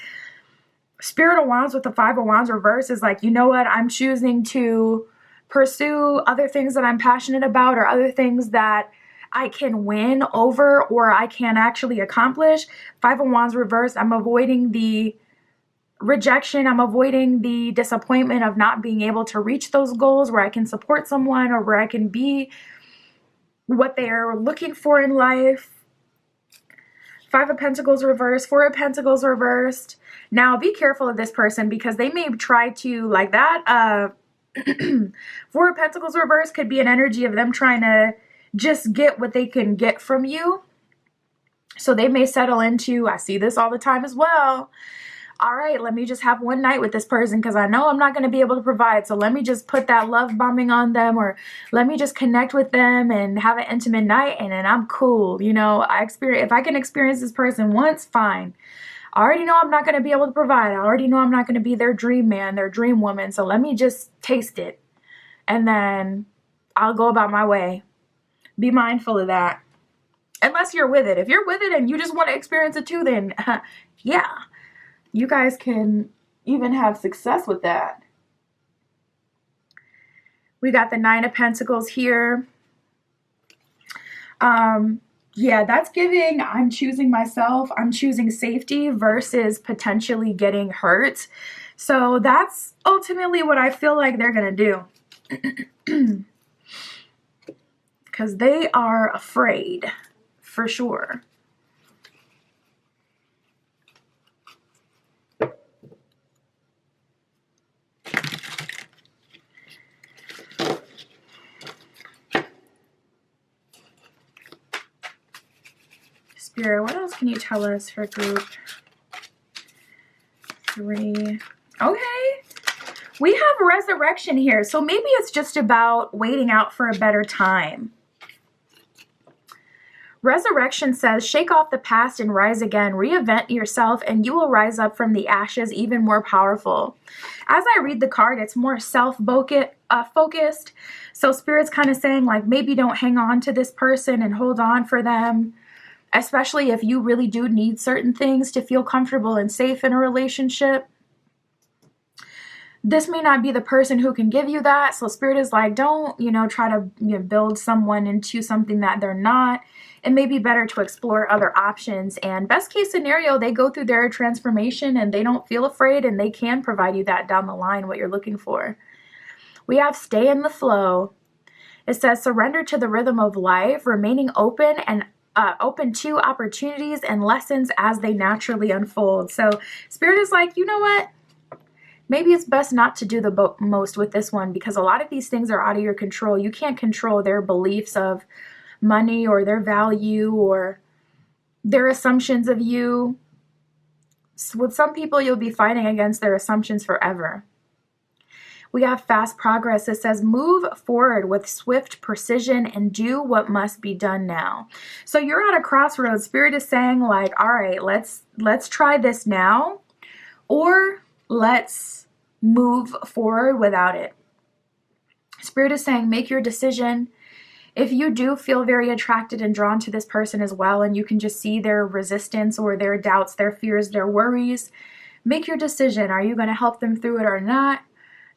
Spirit of Wands with the Five of Wands reverse is like, you know what? I'm choosing to pursue other things that I'm passionate about, or other things that I can win over, or I can actually accomplish. Five of Wands reversed. I'm avoiding the rejection. I'm avoiding the disappointment of not being able to reach those goals where I can support someone, or where I can be what they're looking for in life. Five of Pentacles reversed, Four of Pentacles reversed. Now be careful of this person, because they may try to, like that, Four of Pentacles reversed could be an energy of them trying to just get what they can get from you. So they may settle into, I see this all the time as well, all right, let me just have one night with this person because I know I'm not going to be able to provide. So let me just put that love bombing on them, or let me just connect with them and have an intimate night, and then I'm cool. You know, if I can experience this person once, fine. I already know I'm not going to be able to provide. I already know I'm not going to be their dream man, their dream woman. So let me just taste it, and then I'll go about my way. Be mindful of that. Unless you're with it. If you're with it and you just want to experience it too, then yeah, you guys can even have success with that. We got the Nine of Pentacles here. Yeah, that's giving, I'm choosing myself. I'm choosing safety versus potentially getting hurt. So that's ultimately what I feel like they're going to do. Because they are afraid, for sure. Spirit, what else can you tell us for group 3? Okay. We have resurrection here. So maybe it's just about waiting out for a better time. Resurrection says, shake off the past and rise again. Reinvent yourself and you will rise up from the ashes even more powerful. As I read the card, it's more self-focused. So Spirit's kind of saying, like, maybe don't hang on to this person and hold on for them, especially if you really do need certain things to feel comfortable and safe in a relationship. This may not be the person who can give you that. So Spirit is like, don't, try to build someone into something that they're not. It may be better to explore other options. And best case scenario, they go through their transformation and they don't feel afraid and they can provide you that down the line, what you're looking for. We have stay in the flow. It says surrender to the rhythm of life, remaining open and open to opportunities and lessons as they naturally unfold. So Spirit is like, you know what? Maybe it's best not to do the most with this one because a lot of these things are out of your control. You can't control their beliefs of money or their value or their assumptions of you. So with some people, you'll be fighting against their assumptions forever. We have fast progress. It says move forward with swift precision and do what must be done now. So you're at a crossroads. Spirit is saying, like, all right, let's try this now, or let's move forward without it. Spirit is saying, make your decision. If you do feel very attracted and drawn to this person as well, and you can just see their resistance or their doubts, their fears, their worries, make your decision. Are you going to help them through it or not?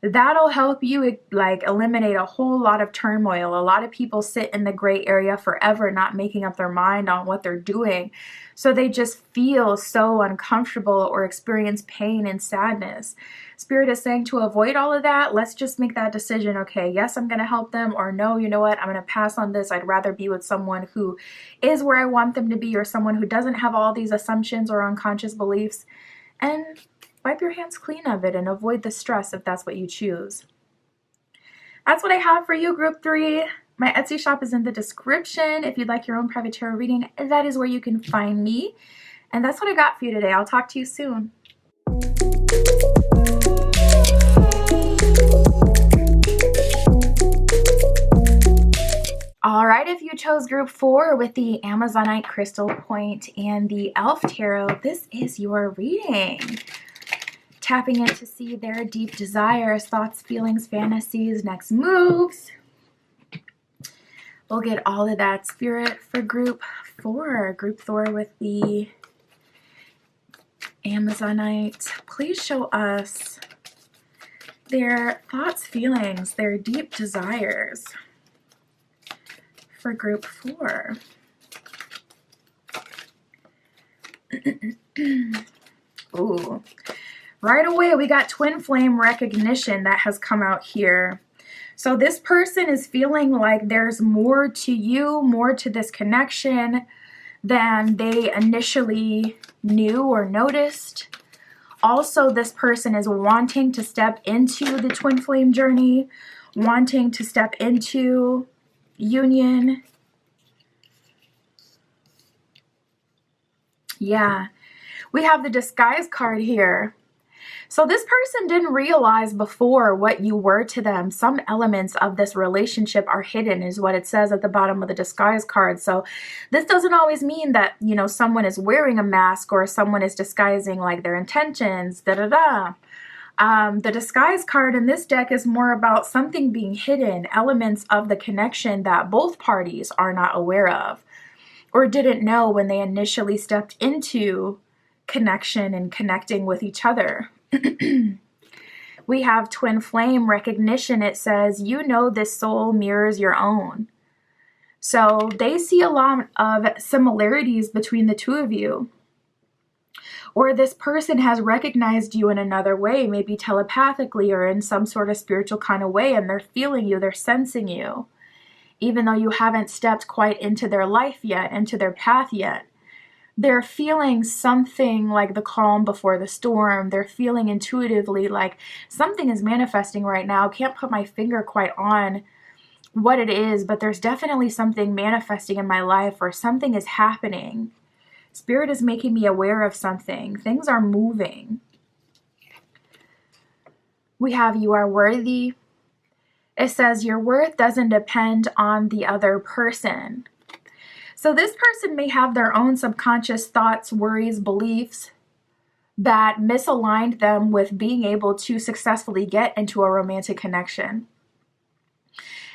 That'll help you eliminate a whole lot of turmoil. A lot of people sit in the gray area forever, not making up their mind on what they're doing. So they just feel so uncomfortable or experience pain and sadness. Spirit is saying to avoid all of that, let's just make that decision. Okay, yes, I'm going to help them, or no, you know what? I'm going to pass on this. I'd rather be with someone who is where I want them to be, or someone who doesn't have all these assumptions or unconscious beliefs. And wipe your hands clean of it and avoid the stress if that's what you choose. That's what I have for you, group 3. My Etsy shop is in the description. If you'd like your own private tarot reading, that is where you can find me. And that's what I got for you today. I'll talk to you soon. All right, if you chose group 4 with the Amazonite Crystal Point and the Elf Tarot, this is your reading. Tapping in to see their deep desires, thoughts, feelings, fantasies, next moves. We'll get all of that, Spirit, for group 4. Group 4 with the Amazonite. Please show us their thoughts, feelings, their deep desires for group 4. Ooh. Right away, we got twin flame recognition that has come out here. So this person is feeling like there's more to you, more to this connection than they initially knew or noticed. Also, this person is wanting to step into the twin flame journey, wanting to step into union. Yeah, we have the disguise card here. So this person didn't realize before what you were to them. Some elements of this relationship are hidden is what it says at the bottom of the disguise card. So this doesn't always mean that, someone is wearing a mask or someone is disguising like their intentions, The disguise card in this deck is more about something being hidden, elements of the connection that both parties are not aware of or didn't know when they initially stepped into connection and connecting with each other. We have twin flame recognition. It says, this soul mirrors your own. So they see a lot of similarities between the two of you. Or this person has recognized you in another way, maybe telepathically or in some sort of spiritual kind of way, and they're feeling you, they're sensing you, even though you haven't stepped quite into their life yet, into their path yet. They're feeling something like the calm before the storm. They're feeling intuitively like something is manifesting right now. Can't put my finger quite on what it is, but there's definitely something manifesting in my life or something is happening. Spirit is making me aware of something. Things are moving. We have you are worthy. It says your worth doesn't depend on the other person. So this person may have their own subconscious thoughts, worries, beliefs that misaligned them with being able to successfully get into a romantic connection.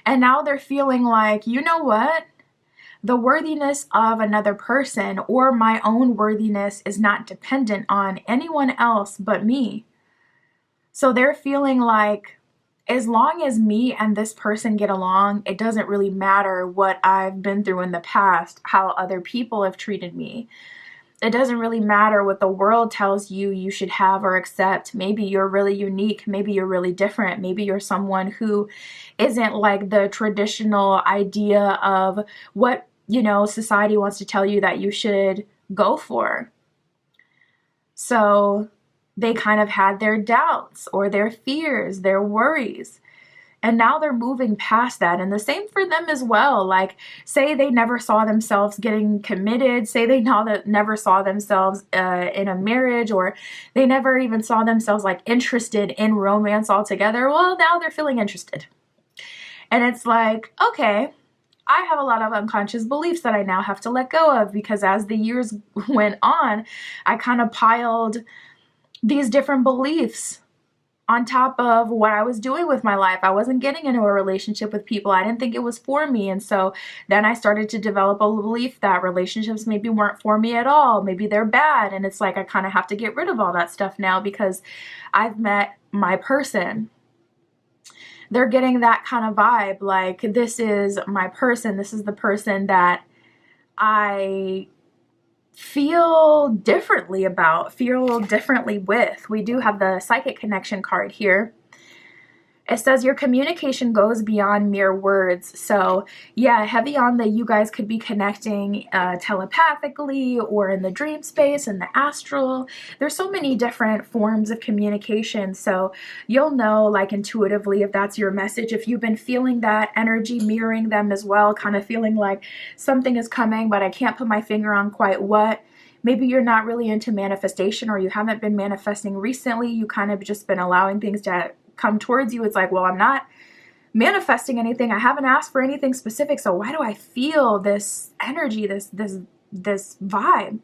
And now they're feeling like, you know what? The worthiness of another person or my own worthiness is not dependent on anyone else but me. So they're feeling like, as long as me and this person get along, it doesn't really matter what I've been through in the past, how other people have treated me. It doesn't really matter what the world tells you you should have or accept. Maybe you're really unique. Maybe you're really different. Maybe you're someone who isn't like the traditional idea of what, society wants to tell you that you should go for. So they kind of had their doubts or their fears, their worries. And now they're moving past that. And the same for them as well. Like, say they never saw themselves getting committed. Say they never saw themselves in a marriage, or they never even saw themselves like interested in romance altogether. Well, now they're feeling interested. And it's like, okay, I have a lot of unconscious beliefs that I now have to let go of, because as the years went on, I kind of piled these different beliefs on top of what I was doing with my life. I wasn't getting into a relationship with people. I didn't think it was for me. And so then I started to develop a belief that relationships maybe weren't for me at all. Maybe they're bad. And it's like, I kind of have to get rid of all that stuff now because I've met my person. They're getting that kind of vibe. Like, this is my person. This is the person that I feel differently about, feel differently with. We do have the psychic connection card here. It says your communication goes beyond mere words. So yeah, heavy on that you guys could be connecting telepathically or in the dream space, in the astral. There's so many different forms of communication. So you'll know like intuitively if that's your message, if you've been feeling that energy mirroring them as well, kind of feeling like something is coming, but I can't put my finger on quite what. Maybe you're not really into manifestation, or you haven't been manifesting recently. You kind of just been allowing things to come towards you. It's like, well, I'm not manifesting anything. I haven't asked for anything specific. So why do I feel this energy, this vibe?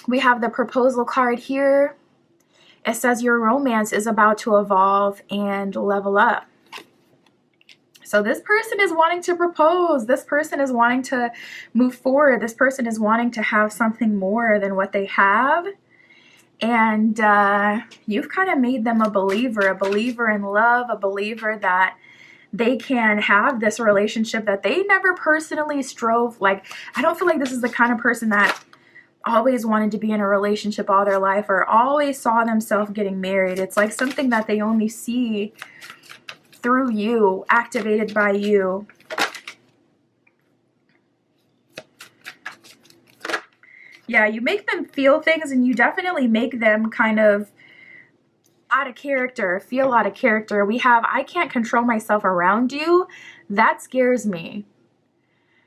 We have the proposal card here. It says your romance is about to evolve and level up. So this person is wanting to propose. This person is wanting to move forward. This person is wanting to have something more than what they have. And you've kind of made them a believer in love, a believer that they can have this relationship that they never personally strove. Like, I don't feel like this is the kind of person that always wanted to be in a relationship all their life or always saw themselves getting married. It's like something that they only see through you, activated by you. Yeah, you make them feel things, and you definitely make them kind of out of character, feel out of character. We have, I can't control myself around you. That scares me.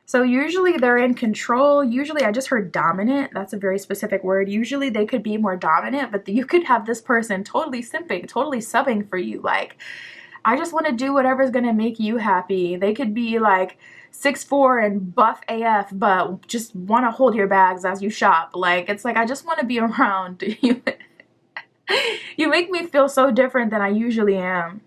So usually they're in control. Usually, I just heard dominant. That's a very specific word. Usually they could be more dominant, but you could have this person totally simping, totally subbing for you. Like, I just want to do whatever's going to make you happy. They could be like 6'4" and buff AF, but just want to hold your bags as you shop. Like, it's like, I just want to be around you. You make me feel so different than I usually am.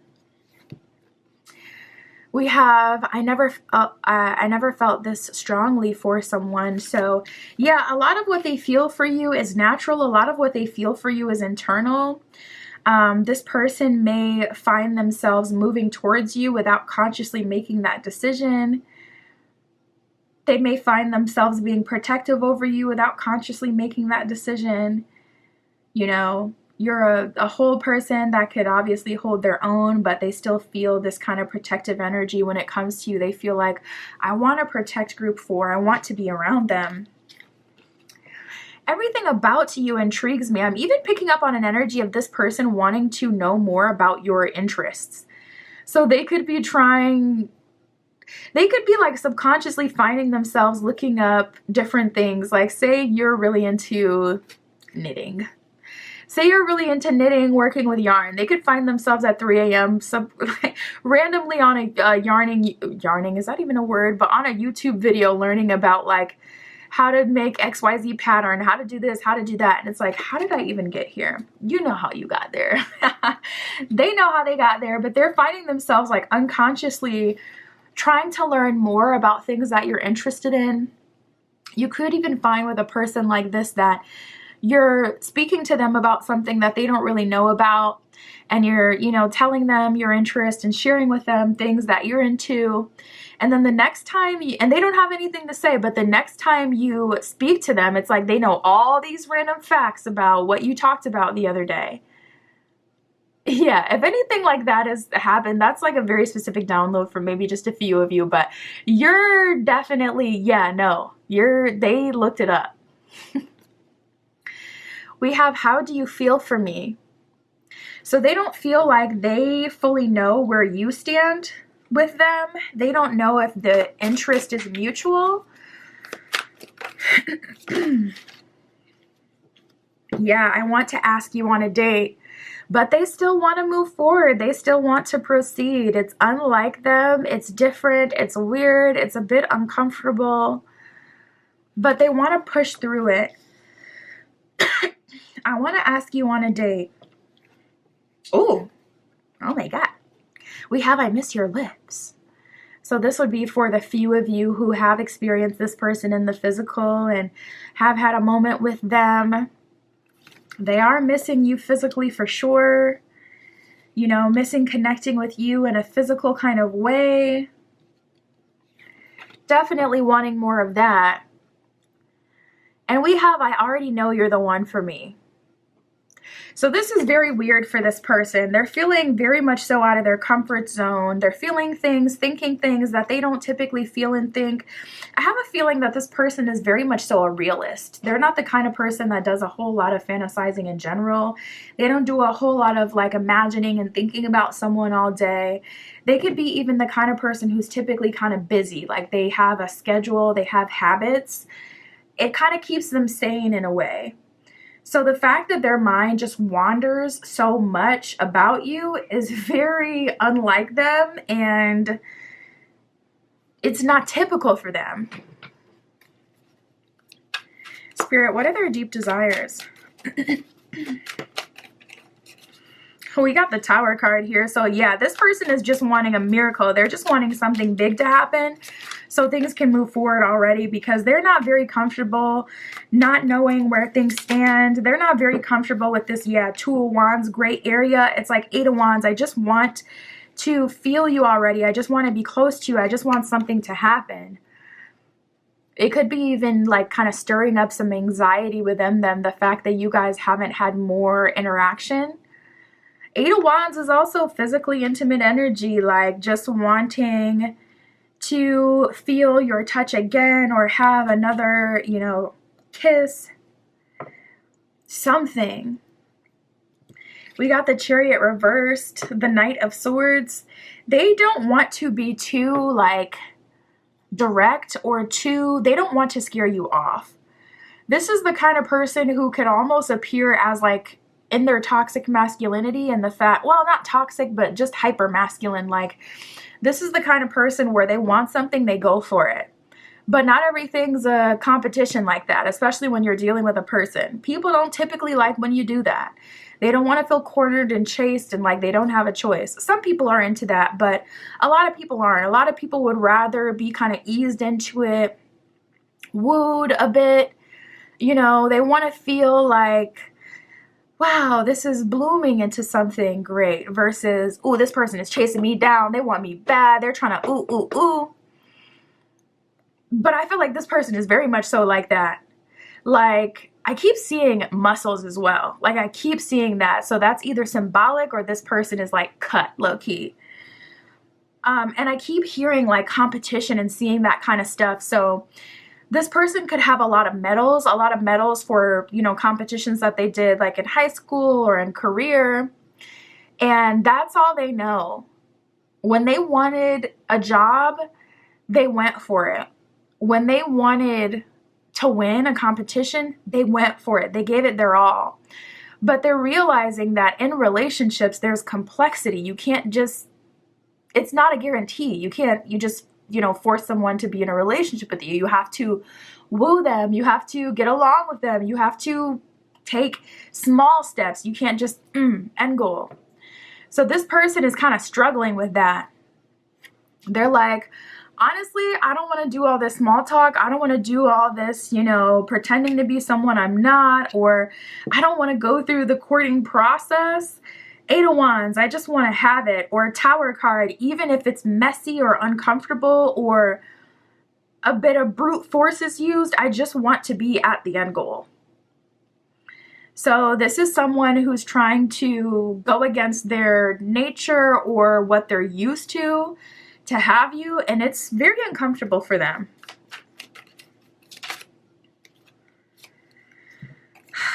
We have, I never felt this strongly for someone. So yeah, a lot of what they feel for you is natural. A lot of what they feel for you is internal. This person may find themselves moving towards you without consciously making that decision. They may find themselves being protective over you without consciously making that decision. You know, you're a whole person that could obviously hold their own, but they still feel this kind of protective energy when it comes to you. They feel like, I want to protect group 4. I want to be around them. Everything about you intrigues me. I'm even picking up on an energy of this person wanting to know more about your interests. So they could be trying, They could be like subconsciously finding themselves looking up different things. Like say you're really into knitting. Say you're really into knitting, working with yarn. They could find themselves at 3 a.m. Randomly on a yarning, is that even a word? But on a YouTube video learning about like how to make XYZ pattern, how to do this, how to do that. And it's like, how did I even get here? You know how you got there. They know how they got there, but they're finding themselves like unconsciously trying to learn more about things that you're interested in. You could even find with a person like this that you're speaking to them about something that they don't really know about, and you're, you know, telling them your interest and sharing with them things that you're into. And then the next time and they don't have anything to say, but the next time you speak to them, it's like they know all these random facts about what you talked about the other day. Yeah, if anything like that has happened, that's like a very specific download for maybe just a few of you, but you're definitely, yeah, no, they looked it up. We have, how do you feel for me? So they don't feel like they fully know where you stand with them. They don't know if the interest is mutual. Yeah, I want to ask you on a date, but they still want to move forward. They still want to proceed. It's unlike them. It's different. It's weird. It's a bit uncomfortable, but they want to push through it. I want to ask you on a date. Oh my God. We have, I miss your lips. So this would be for the few of you who have experienced this person in the physical and have had a moment with them. They are missing you physically for sure. You know, missing connecting with you in a physical kind of way. Definitely wanting more of that. And we have, I already know you're the one for me. So this is very weird for this person. They're feeling very much so out of their comfort zone. They're feeling things, thinking things that they don't typically feel and think. I have a feeling that this person is very much so a realist. They're not the kind of person that does a whole lot of fantasizing in general. They don't do a whole lot of like imagining and thinking about someone all day. They could be even the kind of person who's typically kind of busy. Like they have a schedule, they have habits. It kind of keeps them sane in a way. So the fact that their mind just wanders so much about you is very unlike them, and it's not typical for them. Spirit, what are their deep desires? We got the Tower card here. So yeah, this person is just wanting a miracle. They're just wanting something big to happen so things can move forward already, because they're not very comfortable not knowing where things stand. They're not very comfortable with this, yeah, Two of Wands gray area. It's like Eight of Wands. I just want to feel you already. I just want to be close to you. I just want something to happen. It could be even like kind of stirring up some anxiety within them, the fact that you guys haven't had more interaction. Eight of Wands is also physically intimate energy, like just wanting to feel your touch again or have another, you know, kiss, something. We got the Chariot reversed, the Knight of Swords. They don't want to be too like direct or too, they don't want to scare you off. This is the kind of person who could almost appear as like in their toxic masculinity and the fact, well, not toxic, but just hyper masculine. Like this is the kind of person where they want something, they go for it. But not everything's a competition like that, especially when you're dealing with a person. People don't typically like when you do that. They don't want to feel cornered and chased and like they don't have a choice. Some people are into that, but a lot of people aren't. A lot of people would rather be kind of eased into it, wooed a bit. You know, they want to feel like, wow, this is blooming into something great, versus, ooh, this person is chasing me down. They want me bad. They're trying to ooh, ooh, ooh. But I feel like this person is very much so like that. Like, I keep seeing muscles as well. Like, I keep seeing that. So that's either symbolic or this person is like cut, low key. And I keep hearing like competition and seeing that kind of stuff. So this person could have a lot of medals for, you know, competitions that they did like in high school or in career. And that's all they know. When they wanted a job, they went for it. When they wanted to win a competition, they went for it. They gave it their all. But they're realizing that in relationships, there's complexity. You can't just, it's not a guarantee. You just, force someone to be in a relationship with you. You have to woo them. You have to get along with them. You have to take small steps. You can't just end goal. So this person is kind of struggling with that. They're like, honestly, I don't want to do all this small talk. I don't want to do all this, pretending to be someone I'm not, or I don't want to go through the courting process. 8 of Wands, I just want to have it. Or Tower card, even if it's messy or uncomfortable or a bit of brute force is used, I just want to be at the end goal. So this is someone who's trying to go against their nature or what they're used to have you, and it's very uncomfortable for them.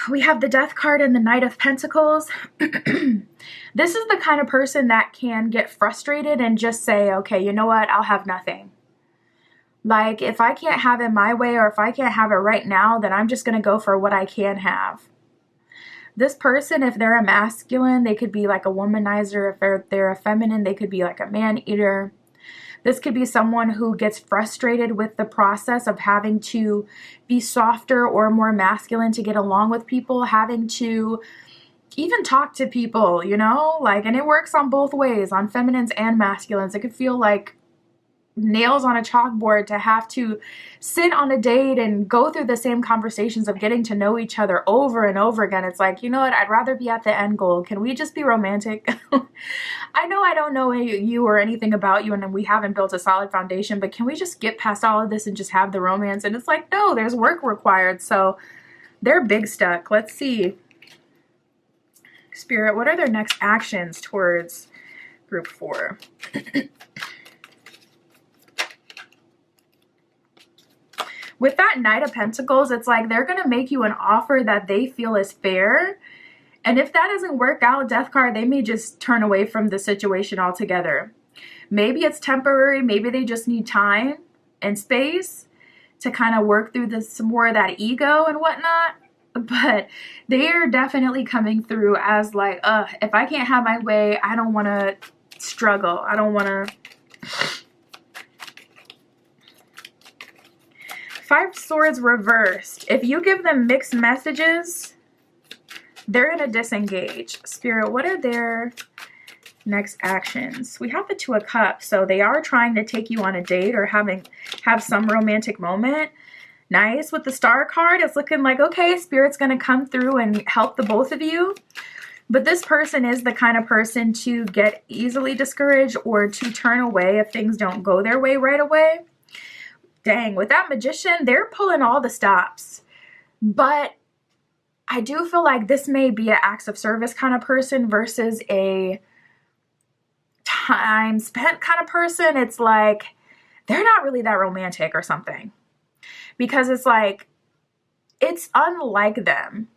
We have the Death card and the Knight of Pentacles. This is the kind of person that can get frustrated and just say, okay, you know what, I'll have nothing. Like, if I can't have it my way, or if I can't have it right now, then I'm just going to go for what I can have. This person, if they're a masculine, they could be like a womanizer. If they're a feminine, they could be like a man-eater. This could be someone who gets frustrated with the process of having to be softer or more masculine to get along with people, having to even talk to people, and it works on both ways, on feminines and masculines. It could feel like nails on a chalkboard to have to sit on a date and go through the same conversations of getting to know each other over and over again. It's like, you know what, I'd rather be at the end goal. Can we just be romantic? I know I don't know you or anything about you, and we haven't built a solid foundation, but can we just get past all of this and just have the romance? And it's like, no, there's work required. So they're big stuck. Let's see. Spirit, what are their next actions towards group 4? With that Knight of Pentacles, it's like they're going to make you an offer that they feel is fair. And if that doesn't work out, Death card, they may just turn away from the situation altogether. Maybe it's temporary. Maybe they just need time and space to kind of work through some more of that ego and whatnot. But they are definitely coming through as like, if I can't have my way, I don't want to struggle. I don't want to... 5 Swords reversed. If you give them mixed messages, they're going to disengage. Spirit, what are their next actions? We have the 2 of Cups, so they are trying to take you on a date or have some romantic moment. Nice. With the Star card, it's looking like, okay, Spirit's going to come through and help the both of you. But this person is the kind of person to get easily discouraged or to turn away if things don't go their way right away. Dang, with that Magician, they're pulling all the stops. But I do feel like this may be an acts of service kind of person versus a time spent kind of person. It's like they're not really that romantic or something. Because it's like, it's unlike them,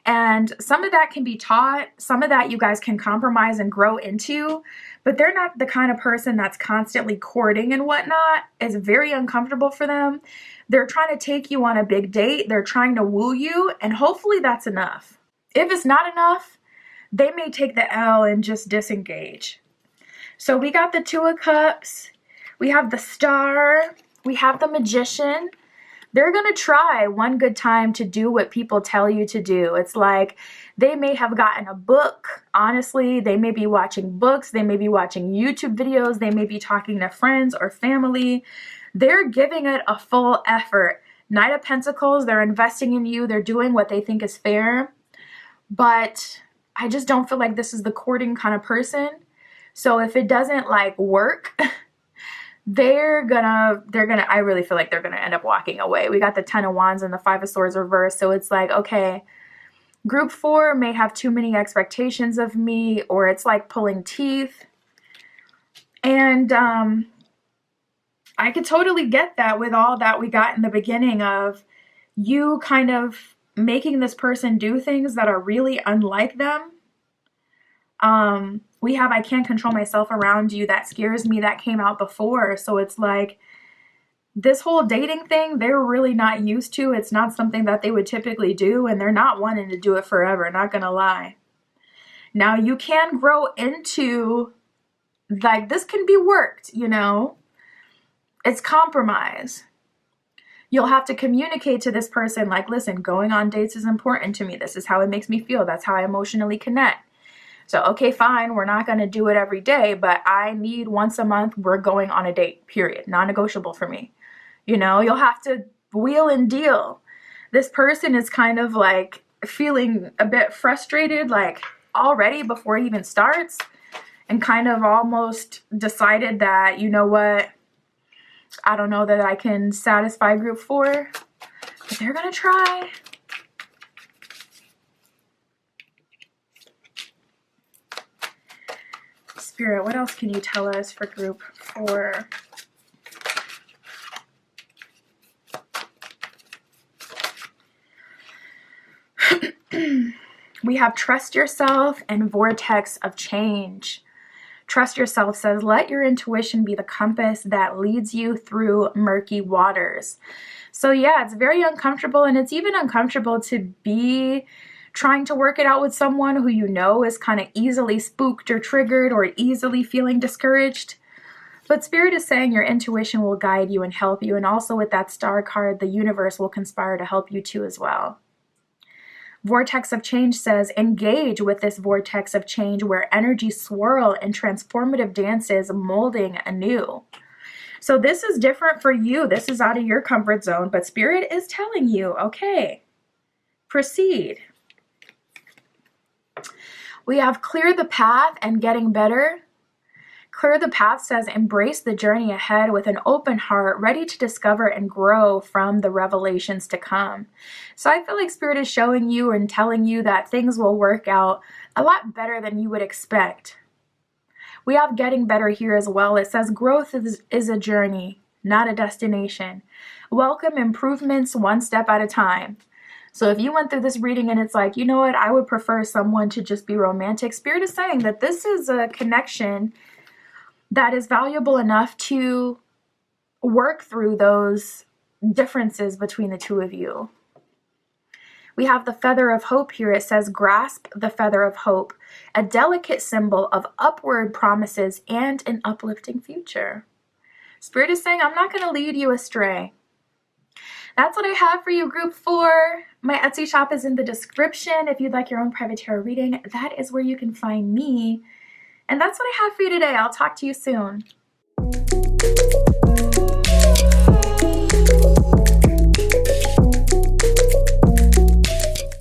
And some of that can be taught. Some of that you guys can compromise and grow into. But they're not the kind of person that's constantly courting and whatnot. It's very uncomfortable for them. They're trying to take you on a big date. They're trying to woo you. And hopefully that's enough. If it's not enough, they may take the L and just disengage. So we got the 2 of Cups. We have the Star. We have the Magician. They're going to try one good time to do what people tell you to do. It's like they may have gotten a book. Honestly, they may be watching books. They may be watching YouTube videos. They may be talking to friends or family. They're giving it a full effort. Knight of Pentacles, they're investing in you. They're doing what they think is fair. But I just don't feel like this is the courting kind of person. So if it doesn't work... I really feel like they're gonna end up walking away. We got the 10 of Wands and the 5 of Swords reversed. So it's like, okay, group 4 may have too many expectations of me, or it's like pulling teeth. And I could totally get that with all that we got in the beginning of you kind of making this person do things that are really unlike them. We have I can't control myself around you. That scares me. That came out before. So it's like this whole dating thing, they're really not used to. It's not something that they would typically do, and they're not wanting to do it forever, not gonna lie. Now you can grow into, like, this can be worked, you know? It's compromise. You'll have to communicate to this person, like, listen, going on dates is important to me. This is how it makes me feel. That's how I emotionally connect. So, okay, fine, we're not gonna do it every day, but I need once a month, we're going on a date, period. Non-negotiable for me. You know, you'll have to wheel and deal. This person is kind of like feeling a bit frustrated, like already before it even starts, and kind of almost decided that, you know what, I don't know that I can satisfy group 4, but they're gonna try. Spirit, what else can you tell us for group 4? We have trust yourself and vortex of change. Trust yourself says, let your intuition be the compass that leads you through murky waters. So yeah, it's very uncomfortable, and it's even uncomfortable to be trying to work it out with someone who you know is kind of easily spooked or triggered or easily feeling discouraged. But Spirit is saying your intuition will guide you and help you, and also with that star card, the universe will conspire to help you too as well. Vortex of change says, engage with this vortex of change where energies swirl and transformative dances molding anew. So this is different for you. This is out of your comfort zone, but Spirit is telling you, okay, proceed. We have clear the path and getting better. Clear the path says, embrace the journey ahead with an open heart, ready to discover and grow from the revelations to come. So I feel like Spirit is showing you and telling you that things will work out a lot better than you would expect. We have getting better here as well. It says growth is a journey, not a destination. Welcome improvements one step at a time. So if you went through this reading and it's like, you know what, I would prefer someone to just be romantic, Spirit is saying that this is a connection that is valuable enough to work through those differences between the two of you. We have the feather of hope here. It says, grasp the feather of hope, a delicate symbol of upward promises and an uplifting future. Spirit is saying, I'm not going to lead you astray. That's what I have for you, group 4. My Etsy shop is in the description. If you'd like your own private tarot reading, that is where you can find me. And that's what I have for you today. I'll talk to you soon.